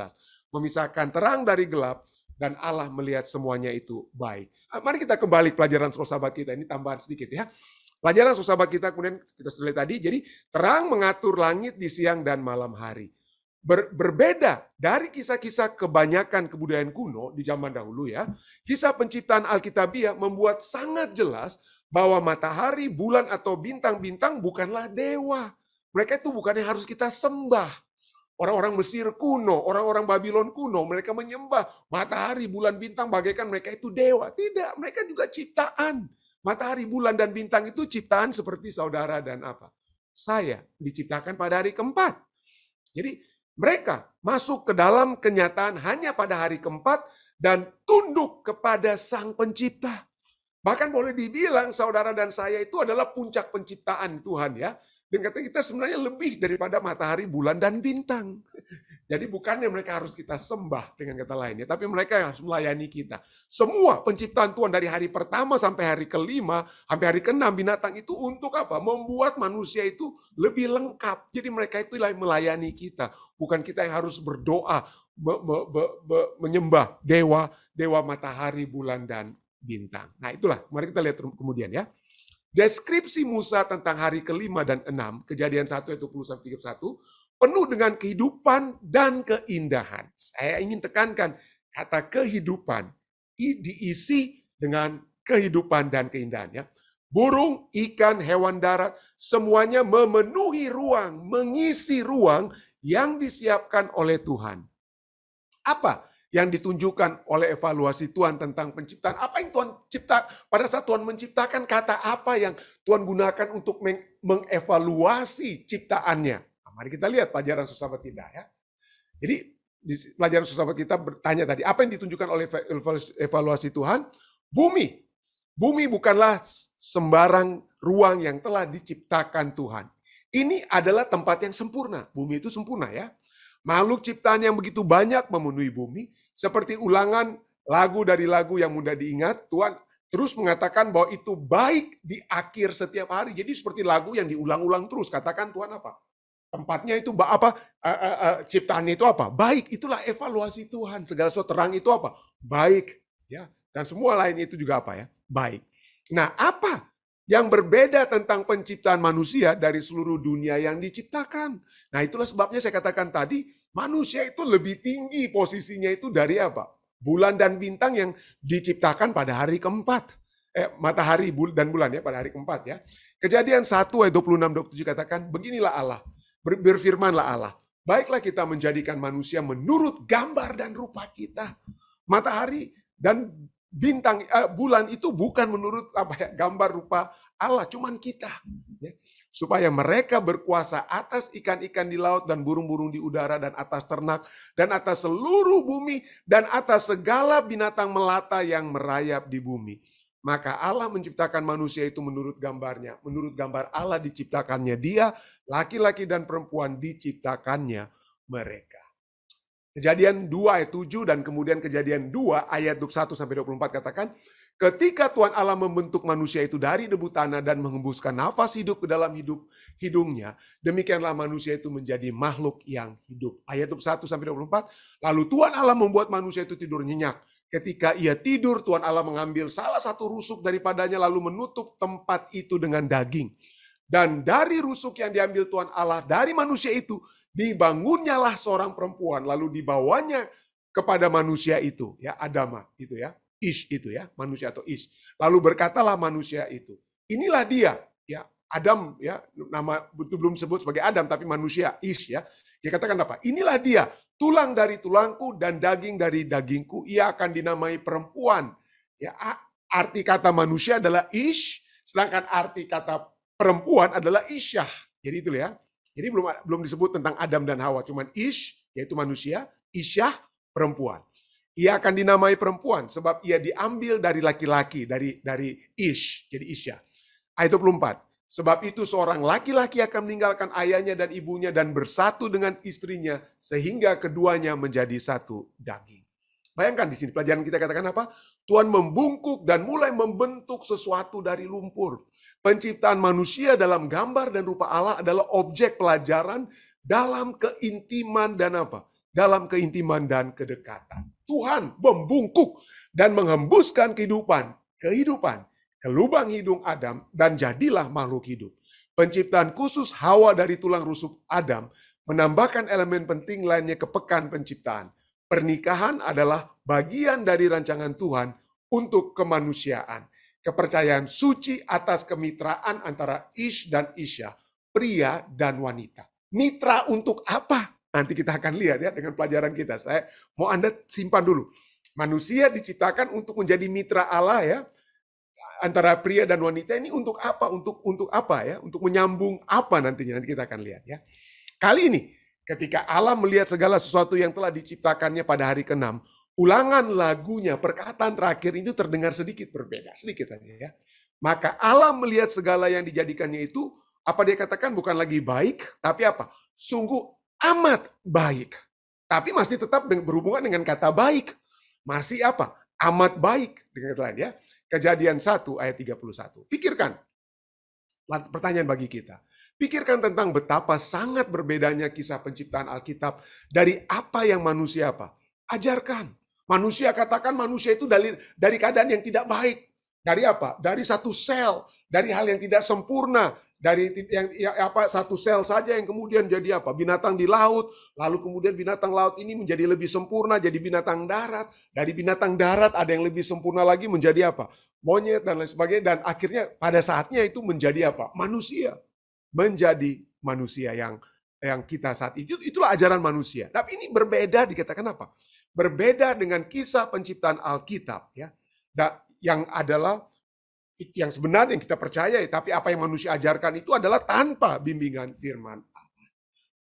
Memisahkan terang dari gelap, dan Allah melihat semuanya itu baik. Mari kita kembali pelajaran Sekolah Sahabat kita, ini tambahan sedikit ya. Pelajaran Sekolah Sahabat kita kemudian kita sudah lihat tadi, jadi terang mengatur langit di siang dan malam hari. Berbeda dari kisah-kisah kebanyakan kebudayaan kuno di zaman dahulu ya, kisah penciptaan Alkitabiah membuat sangat jelas bahwa matahari, bulan atau bintang-bintang bukanlah dewa. Mereka itu bukannya harus kita sembah. Orang-orang Mesir kuno, orang-orang Babylon kuno, mereka menyembah matahari, bulan, bintang, bagaikan mereka itu dewa. Tidak, mereka juga ciptaan. Matahari, bulan, dan bintang itu ciptaan seperti saudara dan apa? Saya diciptakan pada hari keempat. Jadi mereka masuk ke dalam kenyataan hanya pada hari keempat dan tunduk kepada Sang Pencipta. Bahkan boleh dibilang saudara dan saya itu adalah puncak penciptaan Tuhan ya. Dan kata kita sebenarnya lebih daripada matahari, bulan, dan bintang. Jadi bukannya mereka harus kita sembah dengan kata lainnya, tapi mereka yang harus melayani kita. Semua penciptaan Tuhan dari hari pertama sampai hari kelima, sampai hari keenam binatang itu untuk apa? Membuat manusia itu lebih lengkap. Jadi mereka itu melayani kita. Bukan kita yang harus berdoa, menyembah dewa matahari, bulan, dan bintang. Nah itulah, mari kita lihat kemudian ya. Deskripsi Musa tentang hari kelima dan enam, Kejadian 1 ayat 20-31, penuh dengan kehidupan dan keindahan. Saya ingin tekankan kata kehidupan, diisi dengan kehidupan dan keindahan. Ya. Burung, ikan, hewan darat, semuanya memenuhi ruang, mengisi ruang yang disiapkan oleh Tuhan. Apa yang ditunjukkan oleh evaluasi Tuhan tentang penciptaan? Apa yang Tuhan cipta? Pada saat Tuhan menciptakan, kata apa yang Tuhan gunakan untuk mengevaluasi ciptaannya? Nah, mari kita lihat pelajaran Sahabat kita ya. Jadi di pelajaran Sahabat kita bertanya tadi, apa yang ditunjukkan oleh evaluasi Tuhan? Bumi. Bumi bukanlah sembarang ruang yang telah diciptakan Tuhan. Ini adalah tempat yang sempurna. Bumi itu sempurna ya. Makhluk ciptaan yang begitu banyak memenuhi bumi, seperti ulangan lagu dari lagu yang mudah diingat, Tuhan terus mengatakan bahwa itu baik di akhir setiap hari. Jadi seperti lagu yang diulang-ulang terus. Katakan Tuhan apa? Tempatnya itu apa? Ciptaannya itu apa? Baik. Itulah evaluasi Tuhan. Segala sesuatu terang itu apa? Baik. Ya. Dan semua lain itu juga apa ya? Baik. Nah, apa yang berbeda tentang penciptaan manusia dari seluruh dunia yang diciptakan? Nah, itulah sebabnya saya katakan tadi, manusia itu lebih tinggi posisinya itu dari apa? Bulan dan bintang yang diciptakan pada hari keempat. Matahari dan bulan ya pada hari keempat ya. Kejadian 1 ayat 26-27 katakan, beginilah Allah, berfirmanlah Allah, baiklah kita menjadikan manusia menurut gambar dan rupa kita. Matahari dan bintang, bulan itu bukan menurut gambar rupa Allah, cuman kita. Ya. Supaya mereka berkuasa atas ikan-ikan di laut dan burung-burung di udara dan atas ternak dan atas seluruh bumi dan atas segala binatang melata yang merayap di bumi. Maka Allah menciptakan manusia itu menurut gambarnya. Menurut gambar Allah diciptakannya dia, laki-laki dan perempuan diciptakannya mereka. Kejadian 2 ayat 7 dan kemudian Kejadian 2 ayat 21-24 katakan, ketika Tuhan Allah membentuk manusia itu dari debu tanah dan menghembuskan nafas hidup ke dalam hidungnya, demikianlah manusia itu menjadi makhluk yang hidup. Ayat 21-24, lalu Tuhan Allah membuat manusia itu tidur nyenyak. Ketika ia tidur, Tuhan Allah mengambil salah satu rusuk daripadanya lalu menutup tempat itu dengan daging. Dan dari rusuk yang diambil Tuhan Allah dari manusia itu, dibangunnyalah seorang perempuan, lalu dibawanya kepada manusia itu, ya Adama, itu ya. Ish itu ya, manusia atau Ish. Lalu berkatalah manusia itu, inilah dia, ya Adam ya, nama belum disebut sebagai Adam tapi manusia Ish ya. Dia katakan apa? Inilah dia, tulang dari tulangku dan daging dari dagingku, ia akan dinamai perempuan. Ya, arti kata manusia adalah Ish, sedangkan arti kata perempuan adalah Isyah. Jadi itu ya. Jadi belum disebut tentang Adam dan Hawa, cuman Ish yaitu manusia, Isyah perempuan. Ia akan dinamai perempuan sebab ia diambil dari laki-laki, dari Ish, jadi Isya. Ayat 24. Sebab itu seorang laki-laki akan meninggalkan ayahnya dan ibunya dan bersatu dengan istrinya sehingga keduanya menjadi satu daging. Bayangkan di sini pelajaran kita katakan apa? Tuhan membungkuk dan mulai membentuk sesuatu dari lumpur. Penciptaan manusia dalam gambar dan rupa Allah adalah objek pelajaran dalam keintiman dan apa? Dalam keintiman dan kedekatan. Tuhan membungkuk dan menghembuskan kehidupan ke lubang hidung Adam dan jadilah makhluk hidup. Penciptaan khusus Hawa dari tulang rusuk Adam menambahkan elemen penting lainnya ke pekan penciptaan. Pernikahan adalah bagian dari rancangan Tuhan untuk kemanusiaan. Kepercayaan suci atas kemitraan antara Ish dan Isya, pria dan wanita. Mitra untuk apa? Nanti kita akan lihat ya dengan pelajaran kita. Saya mau Anda simpan dulu. Manusia diciptakan untuk menjadi mitra Allah ya. Antara pria dan wanita ini untuk apa? Untuk apa ya? Untuk menyambung apa nantinya? Nanti kita akan lihat ya. Kali ini ketika Allah melihat segala sesuatu yang telah diciptakannya pada hari ke-6, ulangan lagunya, perkataan terakhir itu terdengar sedikit berbeda, sedikit aja ya. Maka Allah melihat segala yang dijadikannya itu, apa dia katakan bukan lagi baik, tapi apa? Sungguh amat baik. Tapi masih tetap berhubungan dengan kata baik. Masih apa? Amat baik dengan kata lain ya. Kejadian 1 ayat 31. Pikirkan, pertanyaan bagi kita. Pikirkan tentang betapa sangat berbedanya kisah penciptaan Alkitab dari apa yang manusia apa? Ajarkan. Manusia katakan manusia itu dari keadaan yang tidak baik. Dari apa? Dari satu sel, dari hal yang tidak sempurna. Dari satu sel saja yang kemudian jadi apa? Binatang di laut, lalu kemudian binatang laut ini menjadi lebih sempurna jadi binatang darat. Dari binatang darat ada yang lebih sempurna lagi menjadi apa? Monyet dan lain sebagainya, dan akhirnya pada saatnya itu menjadi apa? Manusia. Menjadi manusia yang kita saat itu, itulah ajaran manusia. Tapi ini berbeda, dikatakan apa? Berbeda dengan kisah penciptaan Alkitab ya. Yang adalah yang sebenarnya yang kita percaya, tapi apa yang manusia ajarkan itu adalah tanpa bimbingan firman Allah.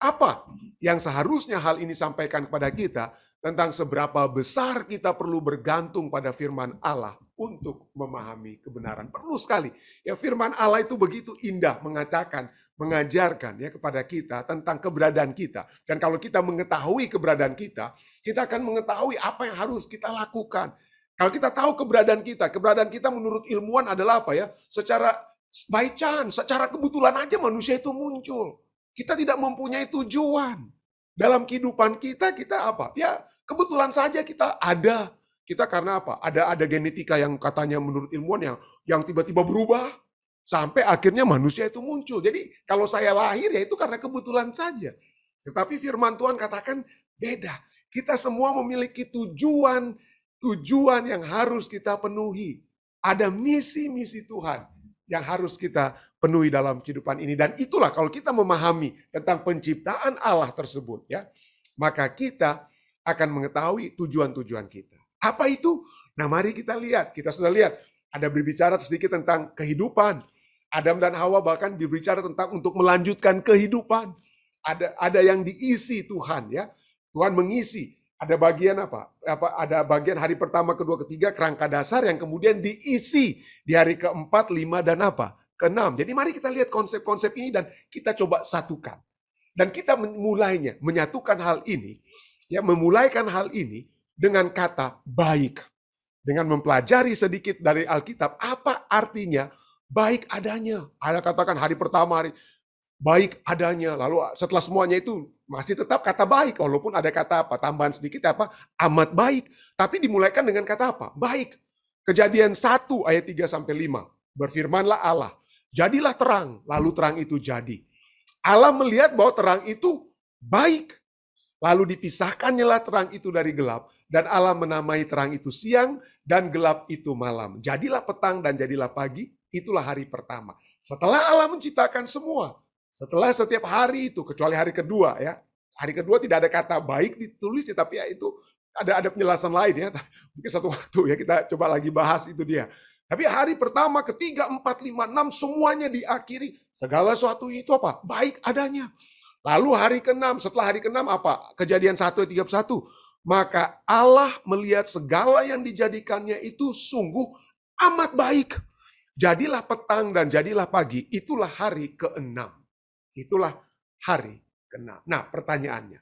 Apa yang seharusnya hal ini sampaikan kepada kita tentang seberapa besar kita perlu bergantung pada firman Allah untuk memahami kebenaran. Perlu sekali. Ya, firman Allah itu begitu indah mengatakan, mengajarkan ya kepada kita tentang keberadaan kita. Dan kalau kita mengetahui keberadaan kita akan mengetahui apa yang harus kita lakukan. Kalau kita tahu keberadaan kita menurut ilmuwan adalah apa ya? Secara by chance, secara kebetulan aja manusia itu muncul. Kita tidak mempunyai tujuan. Dalam kehidupan kita apa? Ya, kebetulan saja kita ada. Kita karena apa? Ada genetika yang katanya menurut ilmuwan yang tiba-tiba berubah sampai akhirnya manusia itu muncul. Jadi kalau saya lahir ya itu karena kebetulan saja. Tetapi firman Tuhan katakan beda. Kita semua memiliki tujuan yang harus kita penuhi. Ada misi-misi Tuhan yang harus kita penuhi dalam kehidupan ini. Dan itulah kalau kita memahami tentang penciptaan Allah tersebut ya, maka kita akan mengetahui tujuan-tujuan kita. Apa itu? Nah, mari kita lihat. Kita sudah lihat ada berbicara sedikit tentang kehidupan. Adam dan Hawa bahkan berbicara tentang untuk melanjutkan kehidupan. Ada yang diisi Tuhan ya. Tuhan mengisi. Ada bagian apa? Ada bagian hari pertama, kedua, ketiga, kerangka dasar yang kemudian diisi di hari keempat, lima, dan apa? Keenam. Jadi mari kita lihat konsep-konsep ini dan kita coba satukan. Dan kita memulainya, menyatukan hal ini, ya memulaikan hal ini dengan kata baik. Dengan mempelajari sedikit dari Alkitab, apa artinya baik adanya. Allah katakan hari pertama, baik adanya. Lalu setelah semuanya itu masih tetap kata baik. Walaupun ada kata apa, tambahan sedikit apa, amat baik. Tapi dimulaikan dengan kata apa? Baik. Kejadian 1 ayat 3-5. Berfirmanlah Allah, jadilah terang. Lalu terang itu jadi. Allah melihat bahwa terang itu baik. Lalu dipisahkannyalah terang itu dari gelap. Dan Allah menamai terang itu siang dan gelap itu malam. Jadilah petang dan jadilah pagi. Itulah hari pertama. Setelah Allah menciptakan semua. Setelah setiap hari itu, kecuali hari kedua ya. Hari kedua tidak ada kata baik ditulis, tapi ya itu ada penjelasan lain ya. Mungkin satu waktu ya kita coba lagi bahas itu dia. Tapi hari pertama, ketiga, 4, 5, 6 semuanya diakhiri. Segala sesuatu itu apa? Baik adanya. Lalu hari ke-6, setelah hari ke-6 apa? Kejadian 1 ayat 31. maka Allah melihat segala yang dijadikannya itu sungguh amat baik. Jadilah petang dan jadilah pagi, itulah hari ke-6. Itulah hari ke-6. Nah, pertanyaannya,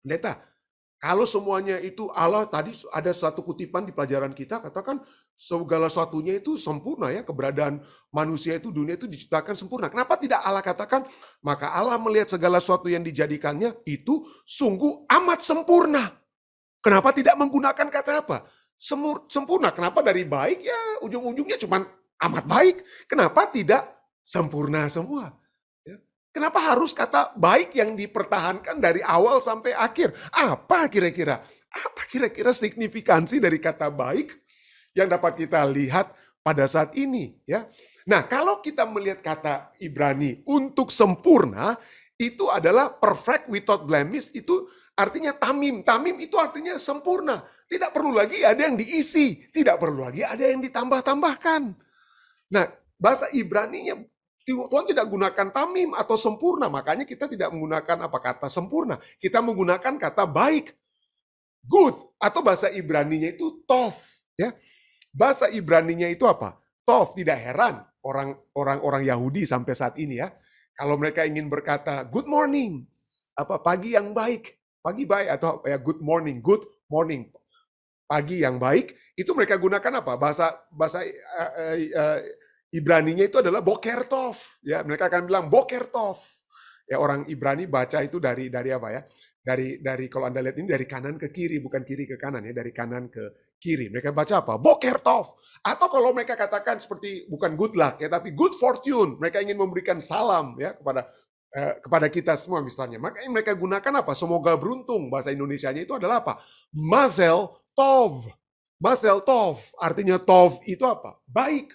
pendeta, kalau semuanya itu Allah, tadi ada satu kutipan di pelajaran kita, katakan segala sesuatunya itu sempurna ya, keberadaan manusia itu, dunia itu diciptakan sempurna. Kenapa tidak Allah katakan, maka Allah melihat segala sesuatu yang dijadikannya itu sungguh amat sempurna. Kenapa tidak menggunakan kata apa? Sempurna. Kenapa dari baik ya ujung-ujungnya cuma amat baik? Kenapa tidak sempurna semua? Kenapa harus kata baik yang dipertahankan dari awal sampai akhir? Apa kira-kira? Apa kira-kira signifikansi dari kata baik yang dapat kita lihat pada saat ini? Ya. Nah, kalau kita melihat kata Ibrani untuk sempurna, itu adalah perfect without blemish, itu artinya tamim. Tamim itu artinya sempurna. Tidak perlu lagi ada yang diisi. Tidak perlu lagi ada yang ditambah-tambahkan. Nah, bahasa Ibraninya Tuhan tidak gunakan tamim atau sempurna, makanya kita tidak menggunakan apa kata sempurna. Kita menggunakan kata baik, good, atau bahasa Ibraninya itu tov. Ya, bahasa Ibraninya itu apa? Tov. Tidak heran orang Yahudi sampai saat ini ya, kalau mereka ingin berkata good morning, apa pagi yang baik, pagi baik atau ya good morning, pagi yang baik, itu mereka gunakan apa? Bahasa Ibraninya itu adalah boker tov. Ya, mereka akan bilang boker tov. Ya, orang Ibrani baca itu dari apa ya? Dari kalau Anda lihat ini dari kanan ke kiri, bukan kiri ke kanan ya, dari kanan ke kiri. Mereka baca apa? Boker tov. Atau kalau mereka katakan seperti bukan good luck ya, tapi good fortune. Mereka ingin memberikan salam ya kepada kita semua misalnya. Makanya mereka gunakan apa? Semoga beruntung. Bahasa Indonesianya itu adalah apa? Mazel tov. Mazel tov. Artinya tov itu apa? Baik.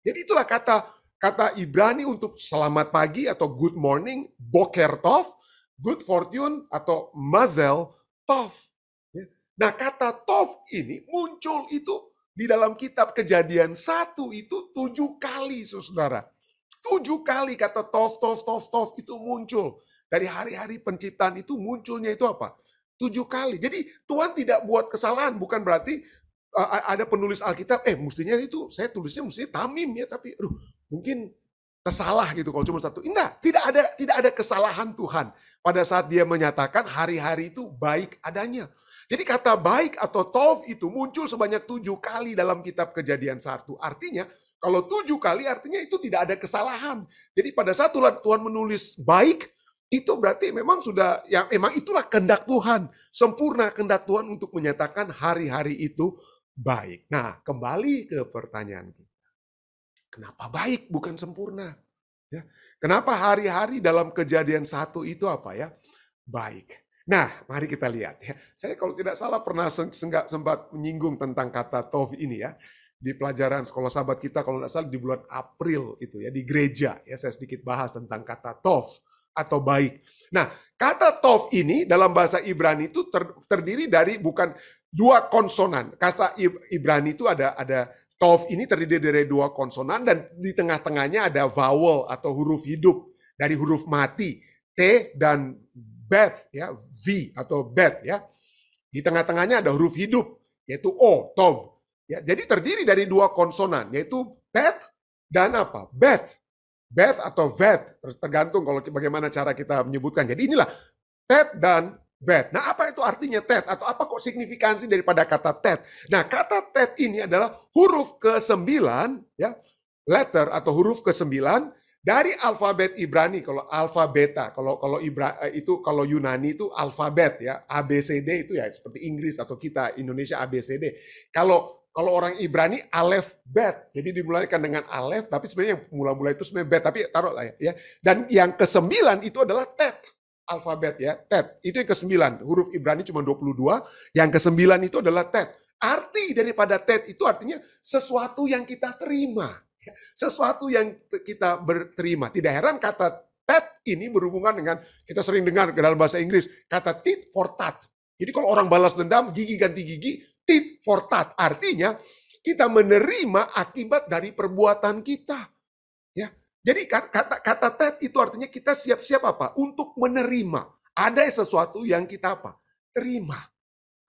Jadi itulah kata Ibrani untuk selamat pagi atau good morning, boker tov, good fortune atau mazel tov. Nah, kata tov ini muncul itu di dalam kitab Kejadian 1 itu 7 kali, saudara. 7 kali kata tov itu muncul. Dari hari-hari penciptaan itu munculnya itu apa? 7 kali. Jadi Tuhan tidak buat kesalahan, bukan berarti ada penulis Alkitab, mestinya itu saya tulisnya mestinya tamim ya, tapi mungkin tersalah gitu kalau cuma satu. Enggak, tidak ada kesalahan Tuhan pada saat Dia menyatakan hari-hari itu baik adanya. Jadi kata baik atau tov itu muncul sebanyak 7 kali dalam kitab Kejadian 1. Artinya kalau 7 kali artinya itu tidak ada kesalahan. Jadi pada saat Tuhan menulis baik, itu berarti memang sudah, ya memang itulah kehendak Tuhan. Sempurna kehendak Tuhan untuk menyatakan hari-hari itu baik. Nah, kembali ke pertanyaan kita. Kenapa baik bukan sempurna? Ya. Kenapa hari-hari dalam Kejadian 1 itu apa ya? Baik. Nah, mari kita lihat ya. Saya kalau tidak salah pernah sempat menyinggung tentang kata tov ini ya. Di pelajaran sekolah sahabat kita kalau tidak salah di bulan April itu ya, di gereja ya, saya sedikit bahas tentang kata tov atau baik. Nah, kata tov ini dalam bahasa Ibrani itu terdiri dari bukan 2 konsonan. Kata Ibrani itu ada tov ini terdiri dari 2 konsonan dan di tengah-tengahnya ada vowel atau huruf hidup dari huruf mati T dan bet ya, V atau bet ya. Di tengah-tengahnya ada huruf hidup yaitu O, tov. Ya, jadi terdiri dari 2 konsonan yaitu tet dan apa? Bet. Bet atau vet, tergantung kalau bagaimana cara kita menyebutkan. Jadi inilah tet dan bet. Nah, apa itu artinya tet? Atau apa kok signifikansi daripada kata tet? Nah, kata tet ini adalah huruf ke-9, ya, letter atau huruf ke-9 dari alfabet Ibrani. Kalau alfa beta, kalau Yunani itu alfabet ya, ABCD itu ya seperti Inggris atau kita Indonesia ABCD. Kalau orang Ibrani alef bet, jadi dimulaikan dengan alef, tapi sebenarnya yang mula-mula itu sebenarnya bet, tapi taruh lah ya. Dan yang ke-9 itu adalah tet. Alfabet ya, tet. Itu yang ke-9. Huruf Ibrani cuma 22, yang ke-9 itu adalah tet. Arti daripada tet itu artinya sesuatu yang kita terima. Sesuatu yang kita berterima. Tidak heran kata tet ini berhubungan dengan, kita sering dengar dalam bahasa Inggris, kata tit for tat. Jadi kalau orang balas dendam, gigi ganti gigi, tit for tat. Artinya kita menerima akibat dari perbuatan kita. Ya. Jadi kata tet itu artinya kita siap-siap apa? Untuk menerima. Ada sesuatu yang kita apa? terima.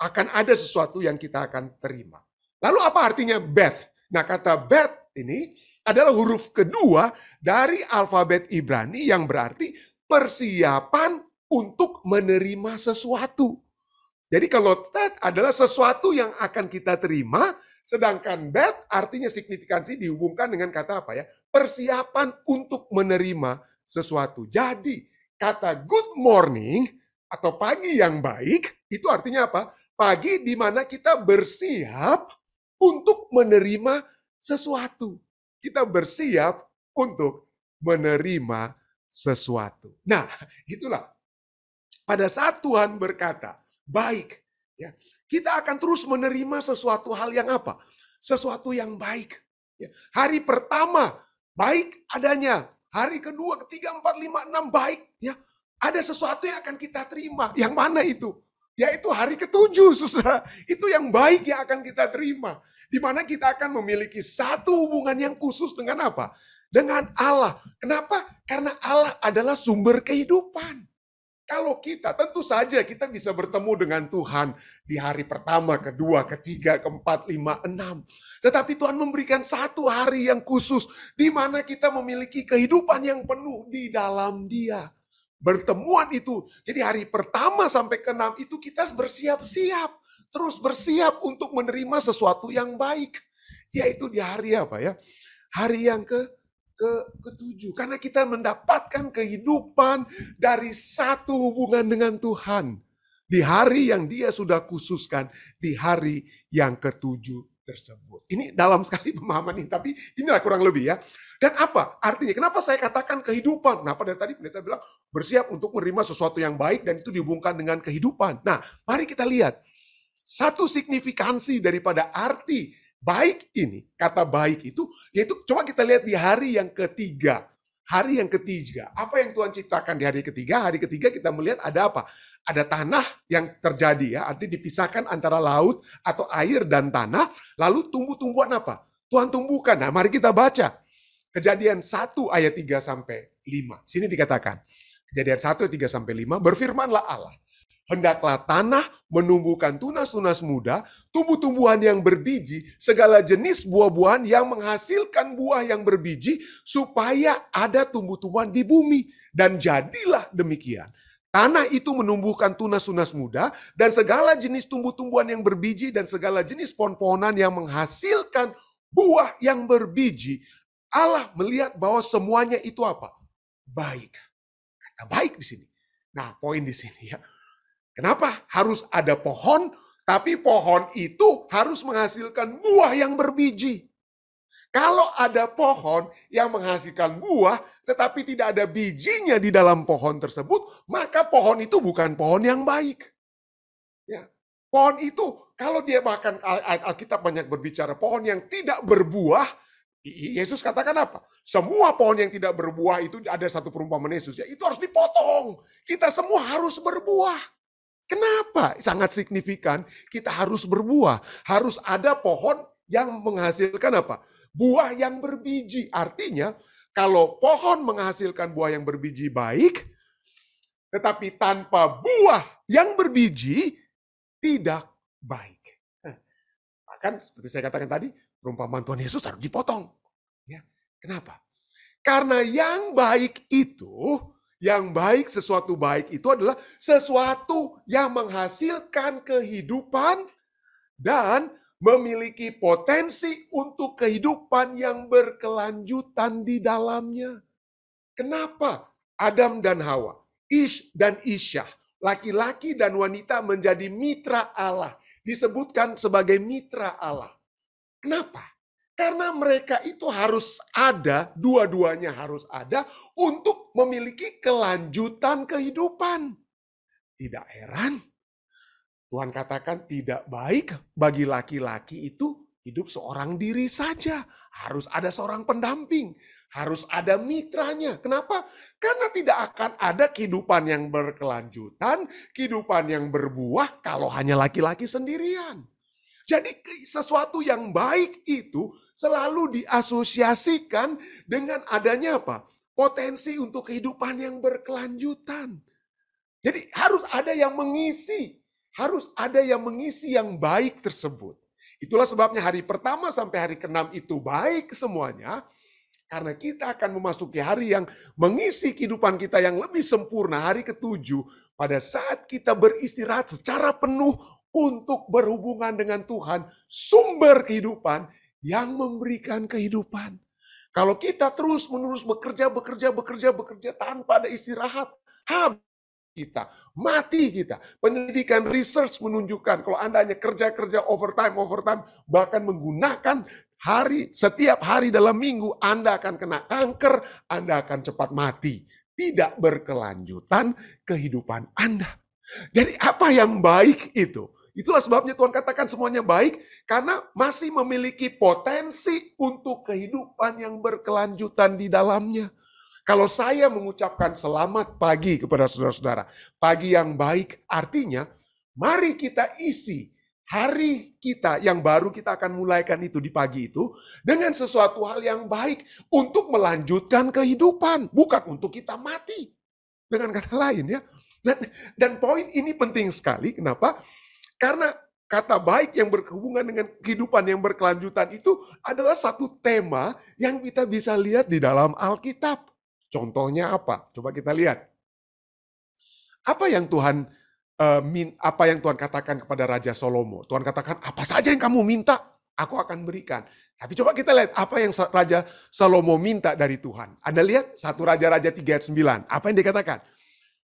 Akan ada sesuatu yang kita akan terima. Lalu apa artinya beth? Nah, kata beth ini adalah huruf kedua dari alfabet Ibrani yang berarti persiapan untuk menerima sesuatu. Jadi kalau tet adalah sesuatu yang akan kita terima, sedangkan beth artinya signifikansi dihubungkan dengan kata apa ya? Persiapan untuk menerima sesuatu. Jadi kata good morning atau pagi yang baik itu artinya apa? Pagi di mana kita bersiap untuk menerima sesuatu. Kita bersiap untuk menerima sesuatu. Nah, itulah pada saat Tuhan berkata, baik, ya, kita akan terus menerima sesuatu hal yang apa? Sesuatu yang baik. Ya. Hari pertama, baik adanya. Hari kedua, ketiga, 4, 5, 6, baik. Ya. Ada sesuatu yang akan kita terima. Yang mana itu? Yaitu hari ke-7, saudara. Itu yang baik yang akan kita terima. Di mana kita akan memiliki satu hubungan yang khusus dengan apa? Dengan Allah. Kenapa? Karena Allah adalah sumber kehidupan. Kalau kita, tentu saja kita bisa bertemu dengan Tuhan di hari pertama, kedua, ketiga, keempat, 5, 6. Tetapi Tuhan memberikan satu hari yang khusus di mana kita memiliki kehidupan yang penuh di dalam Dia. Pertemuan itu, jadi hari pertama sampai ke-6 itu kita bersiap-siap. Terus bersiap untuk menerima sesuatu yang baik. Yaitu di hari apa ya? Hari yang ke-7. Karena kita mendapatkan kehidupan dari satu hubungan dengan Tuhan. Di hari yang Dia sudah khususkan. Di hari yang ke-7 tersebut. Ini dalam sekali pemahaman ini. Tapi inilah kurang lebih ya. Dan apa artinya? Kenapa saya katakan kehidupan? Nah, pada tadi pendeta bilang bersiap untuk menerima sesuatu yang baik dan itu dihubungkan dengan kehidupan. Nah, mari kita lihat. Satu signifikansi daripada arti baik ini, kata baik itu, yaitu coba kita lihat di hari yang ketiga. Hari yang ketiga, apa yang Tuhan ciptakan di hari ketiga? Hari ketiga kita melihat ada apa? Ada tanah yang terjadi ya, artinya dipisahkan antara laut atau air dan tanah, lalu tumbuh-tumbuhan apa? Tuhan tumbuhkan. Nah, mari kita baca. Kejadian 1 ayat 3 sampai 5. Sini dikatakan. Kejadian 1 ayat 3 sampai 5, berfirmanlah Allah. Hendaklah tanah menumbuhkan tunas-tunas muda, tumbuh-tumbuhan yang berbiji, segala jenis buah-buahan yang menghasilkan buah yang berbiji, supaya ada tumbuh-tumbuhan di bumi. Dan jadilah demikian. Tanah itu menumbuhkan tunas-tunas muda, dan segala jenis tumbuh-tumbuhan yang berbiji, dan segala jenis pohon-pohonan yang menghasilkan buah yang berbiji. Allah melihat bahwa semuanya itu apa? Baik. Kata baik di sini. Nah, poin di sini ya. Kenapa harus ada pohon, tapi pohon itu harus menghasilkan buah yang berbiji. Kalau ada pohon yang menghasilkan buah, tetapi tidak ada bijinya di dalam pohon tersebut, maka pohon itu bukan pohon yang baik. Ya. Pohon itu, kalau dia makan, Alkitab banyak berbicara, pohon yang tidak berbuah, Yesus katakan apa? Semua pohon yang tidak berbuah itu ada satu perumpamaan Yesus. Ya, itu harus dipotong. Kita semua harus berbuah. Kenapa? Sangat signifikan. Kita harus berbuah. Harus ada pohon yang menghasilkan apa? Buah yang berbiji. Artinya, kalau pohon menghasilkan buah yang berbiji baik, tetapi tanpa buah yang berbiji, tidak baik. Bahkan seperti saya katakan tadi, perumpamaan Tuhan Yesus harus dipotong. Ya. Kenapa? Karena yang baik itu, yang baik, sesuatu baik itu adalah sesuatu yang menghasilkan kehidupan dan memiliki potensi untuk kehidupan yang berkelanjutan di dalamnya. Kenapa Adam dan Hawa, Ish dan Isyah, laki-laki dan wanita menjadi mitra Allah, disebutkan sebagai mitra Allah. Kenapa? Karena mereka itu harus ada, dua-duanya harus ada untuk memiliki kelanjutan kehidupan. Tidak heran, Tuhan katakan tidak baik bagi laki-laki itu hidup seorang diri saja. Harus ada seorang pendamping, harus ada mitranya. Kenapa? Karena tidak akan ada kehidupan yang berkelanjutan, kehidupan yang berbuah kalau hanya laki-laki sendirian. Jadi sesuatu yang baik itu selalu diasosiasikan dengan adanya apa? Potensi untuk kehidupan yang berkelanjutan. Jadi harus ada yang mengisi. harus ada yang mengisi yang baik tersebut. Itulah sebabnya hari pertama sampai hari ke-6 itu baik semuanya. Karena kita akan memasuki hari yang mengisi kehidupan kita yang lebih sempurna. Hari ke-7 pada saat kita beristirahat secara penuh untuk berhubungan dengan Tuhan. Sumber kehidupan yang memberikan kehidupan. Kalau kita terus-menerus bekerja tanpa ada istirahat, habis kita, mati kita. Penyelidikan research menunjukkan kalau Anda hanya kerja overtime, bahkan menggunakan setiap hari dalam minggu, Anda akan kena kanker, Anda akan cepat mati. Tidak berkelanjutan kehidupan Anda. Jadi apa yang baik itu? Itulah sebabnya Tuhan katakan semuanya baik, karena masih memiliki potensi untuk kehidupan yang berkelanjutan di dalamnya. Kalau saya mengucapkan selamat pagi kepada saudara-saudara, pagi yang baik artinya mari kita isi hari kita yang baru kita akan mulaikan itu di pagi itu dengan sesuatu hal yang baik untuk melanjutkan kehidupan, bukan untuk kita mati. Dengan kata lain ya. Dan poin ini penting sekali, kenapa? Karena kata baik yang berhubungan dengan kehidupan yang berkelanjutan itu adalah satu tema yang kita bisa lihat di dalam Alkitab. Contohnya apa? Coba kita lihat. Apa yang Tuhan katakan kepada Raja Salomo? Tuhan katakan, apa saja yang kamu minta, aku akan berikan. Tapi coba kita lihat apa yang Raja Salomo minta dari Tuhan. Anda lihat 1 Raja-Raja 3 ayat 9. Apa yang dikatakan?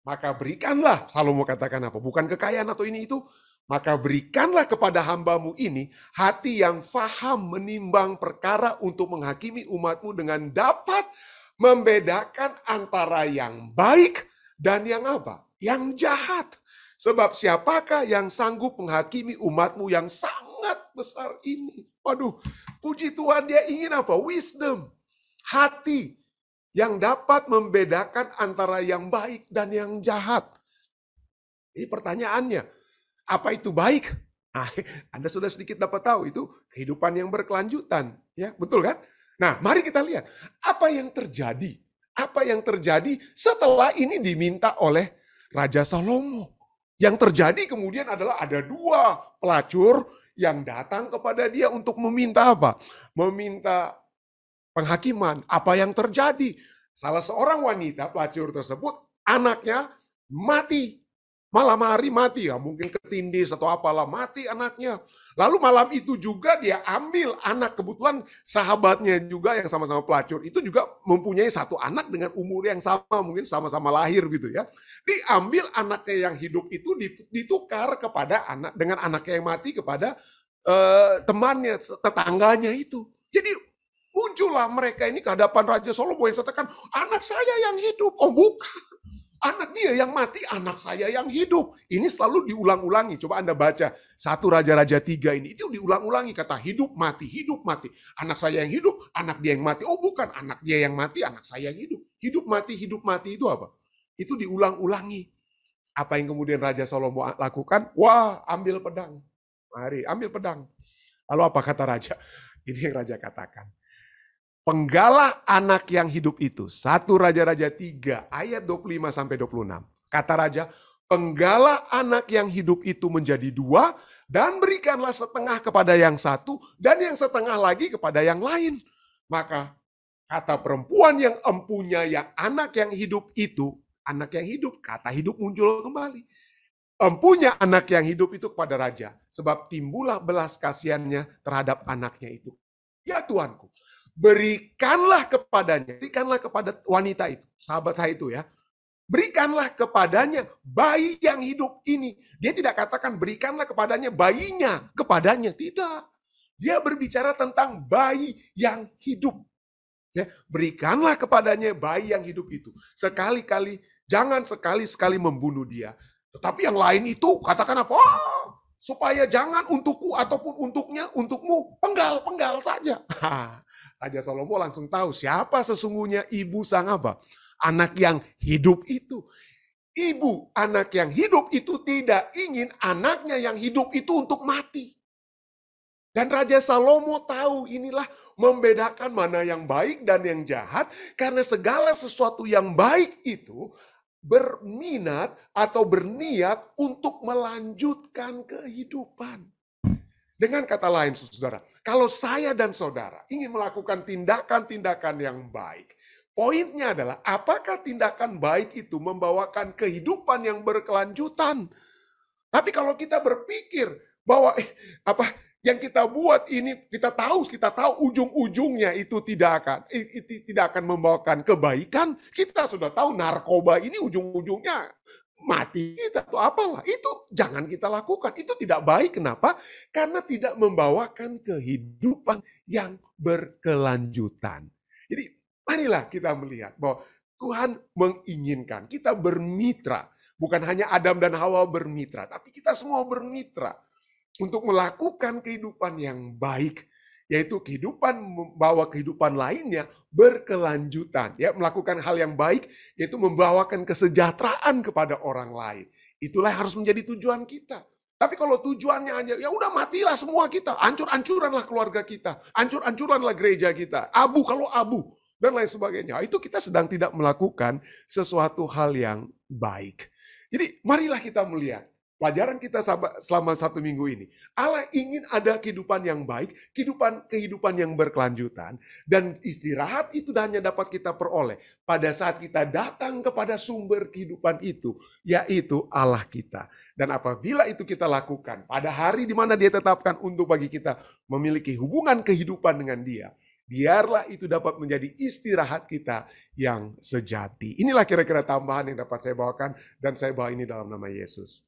Maka berikanlah, Salomo katakan apa? Bukan kekayaan atau ini itu. Maka berikanlah kepada hambamu ini hati yang faham menimbang perkara untuk menghakimi umatmu dengan dapat membedakan antara yang baik dan yang apa? Yang jahat. Sebab siapakah yang sanggup menghakimi umatmu yang sangat besar ini? Waduh, puji Tuhan, dia ingin apa? Wisdom. Hati yang dapat membedakan antara yang baik dan yang jahat. Ini pertanyaannya, apa itu baik? Anda sudah sedikit dapat tahu, itu kehidupan yang berkelanjutan. Ya, betul kan? Nah, mari kita lihat apa yang terjadi. Apa yang terjadi setelah ini diminta oleh Raja Salomo. Yang terjadi kemudian adalah ada 2 pelacur yang datang kepada dia untuk meminta apa? Meminta penghakiman. Apa yang terjadi? Salah seorang wanita pelacur tersebut, anaknya mati. Malam hari mati, ya mungkin ketindis atau apalah, mati anaknya. Lalu malam itu juga dia ambil anak, kebetulan sahabatnya juga yang sama-sama pelacur, itu juga mempunyai 1 anak dengan umur yang sama, mungkin sama-sama lahir gitu ya. Diambil anaknya yang hidup itu ditukar kepada dengan anaknya yang mati kepada temannya, tetangganya itu. Jadi muncullah mereka ini ke hadapan Raja Salomo yang katakan, anak saya yang hidup. Oh bukan. Anak dia yang mati, anak saya yang hidup. Ini selalu diulang-ulangi. Coba Anda baca 1 Raja-Raja 3 ini. Itu diulang-ulangi kata hidup, mati, hidup, mati. Anak saya yang hidup, anak dia yang mati. Oh bukan, anak dia yang mati, anak saya yang hidup. Hidup, mati itu apa? Itu diulang-ulangi. Apa yang kemudian Raja Salomo lakukan? Wah, ambil pedang. Mari, ambil pedang. Lalu apa kata Raja? Ini yang Raja katakan. Penggalah anak yang hidup itu. 1 Raja-Raja 3 ayat 25-26. Kata Raja, penggalah anak yang hidup itu menjadi 2 dan berikanlah setengah kepada yang satu dan yang setengah lagi kepada yang lain. Maka kata perempuan yang empunya yang anak yang hidup itu, anak yang hidup, kata hidup muncul kembali. Empunya anak yang hidup itu kepada Raja, sebab timbullah belas kasihannya terhadap anaknya itu. Ya Tuanku, berikanlah kepada wanita itu, sahabat saya itu ya. Berikanlah kepadanya bayi yang hidup ini. Dia tidak katakan berikanlah kepadanya bayinya, kepadanya. Tidak. Dia berbicara tentang bayi yang hidup. Ya, berikanlah kepadanya bayi yang hidup itu. Sekali-kali, jangan sekali-sekali membunuh dia. Tetapi yang lain itu katakan apa? Oh, supaya jangan untukku ataupun untukmu, penggal saja. Raja Salomo langsung tahu siapa sesungguhnya ibu sang apa? Anak yang hidup itu. Ibu anak yang hidup itu tidak ingin anaknya yang hidup itu untuk mati. Dan Raja Salomo tahu inilah membedakan mana yang baik dan yang jahat. Karena segala sesuatu yang baik itu berminat atau berniat untuk melanjutkan kehidupan. Dengan kata lain, saudara, kalau saya dan saudara ingin melakukan tindakan-tindakan yang baik, poinnya adalah apakah tindakan baik itu membawakan kehidupan yang berkelanjutan. Tapi kalau kita berpikir bahwa yang kita buat ini kita tahu ujung-ujungnya itu tidak akan membawakan kebaikan. Kita sudah tahu narkoba ini ujung-ujungnya mati kita atau apalah. Itu jangan kita lakukan. Itu tidak baik. Kenapa? Karena tidak membawakan kehidupan yang berkelanjutan. Jadi marilah kita melihat bahwa Tuhan menginginkan kita bermitra. Bukan hanya Adam dan Hawa bermitra, tapi kita semua bermitra untuk melakukan kehidupan yang baik, yaitu kehidupan membawa kehidupan lainnya berkelanjutan. Ya, melakukan hal yang baik, yaitu membawakan kesejahteraan kepada orang lain. Itulah yang harus menjadi tujuan kita. Tapi kalau tujuannya hanya, ya udah matilah semua kita, hancur-hancuranlah keluarga kita, hancur-hancuranlah gereja kita, abu kalau abu, dan lain sebagainya. Itu kita sedang tidak melakukan sesuatu hal yang baik. Jadi marilah kita melihat pelajaran kita selama 1 minggu ini. Allah ingin ada kehidupan yang baik, kehidupan yang berkelanjutan, dan istirahat itu hanya dapat kita peroleh pada saat kita datang kepada sumber kehidupan itu, yaitu Allah kita. Dan apabila itu kita lakukan pada hari di mana Dia tetapkan untuk bagi kita memiliki hubungan kehidupan dengan Dia, biarlah itu dapat menjadi istirahat kita yang sejati. Inilah kira-kira tambahan yang dapat saya bawakan, dan saya bawa ini dalam nama Yesus.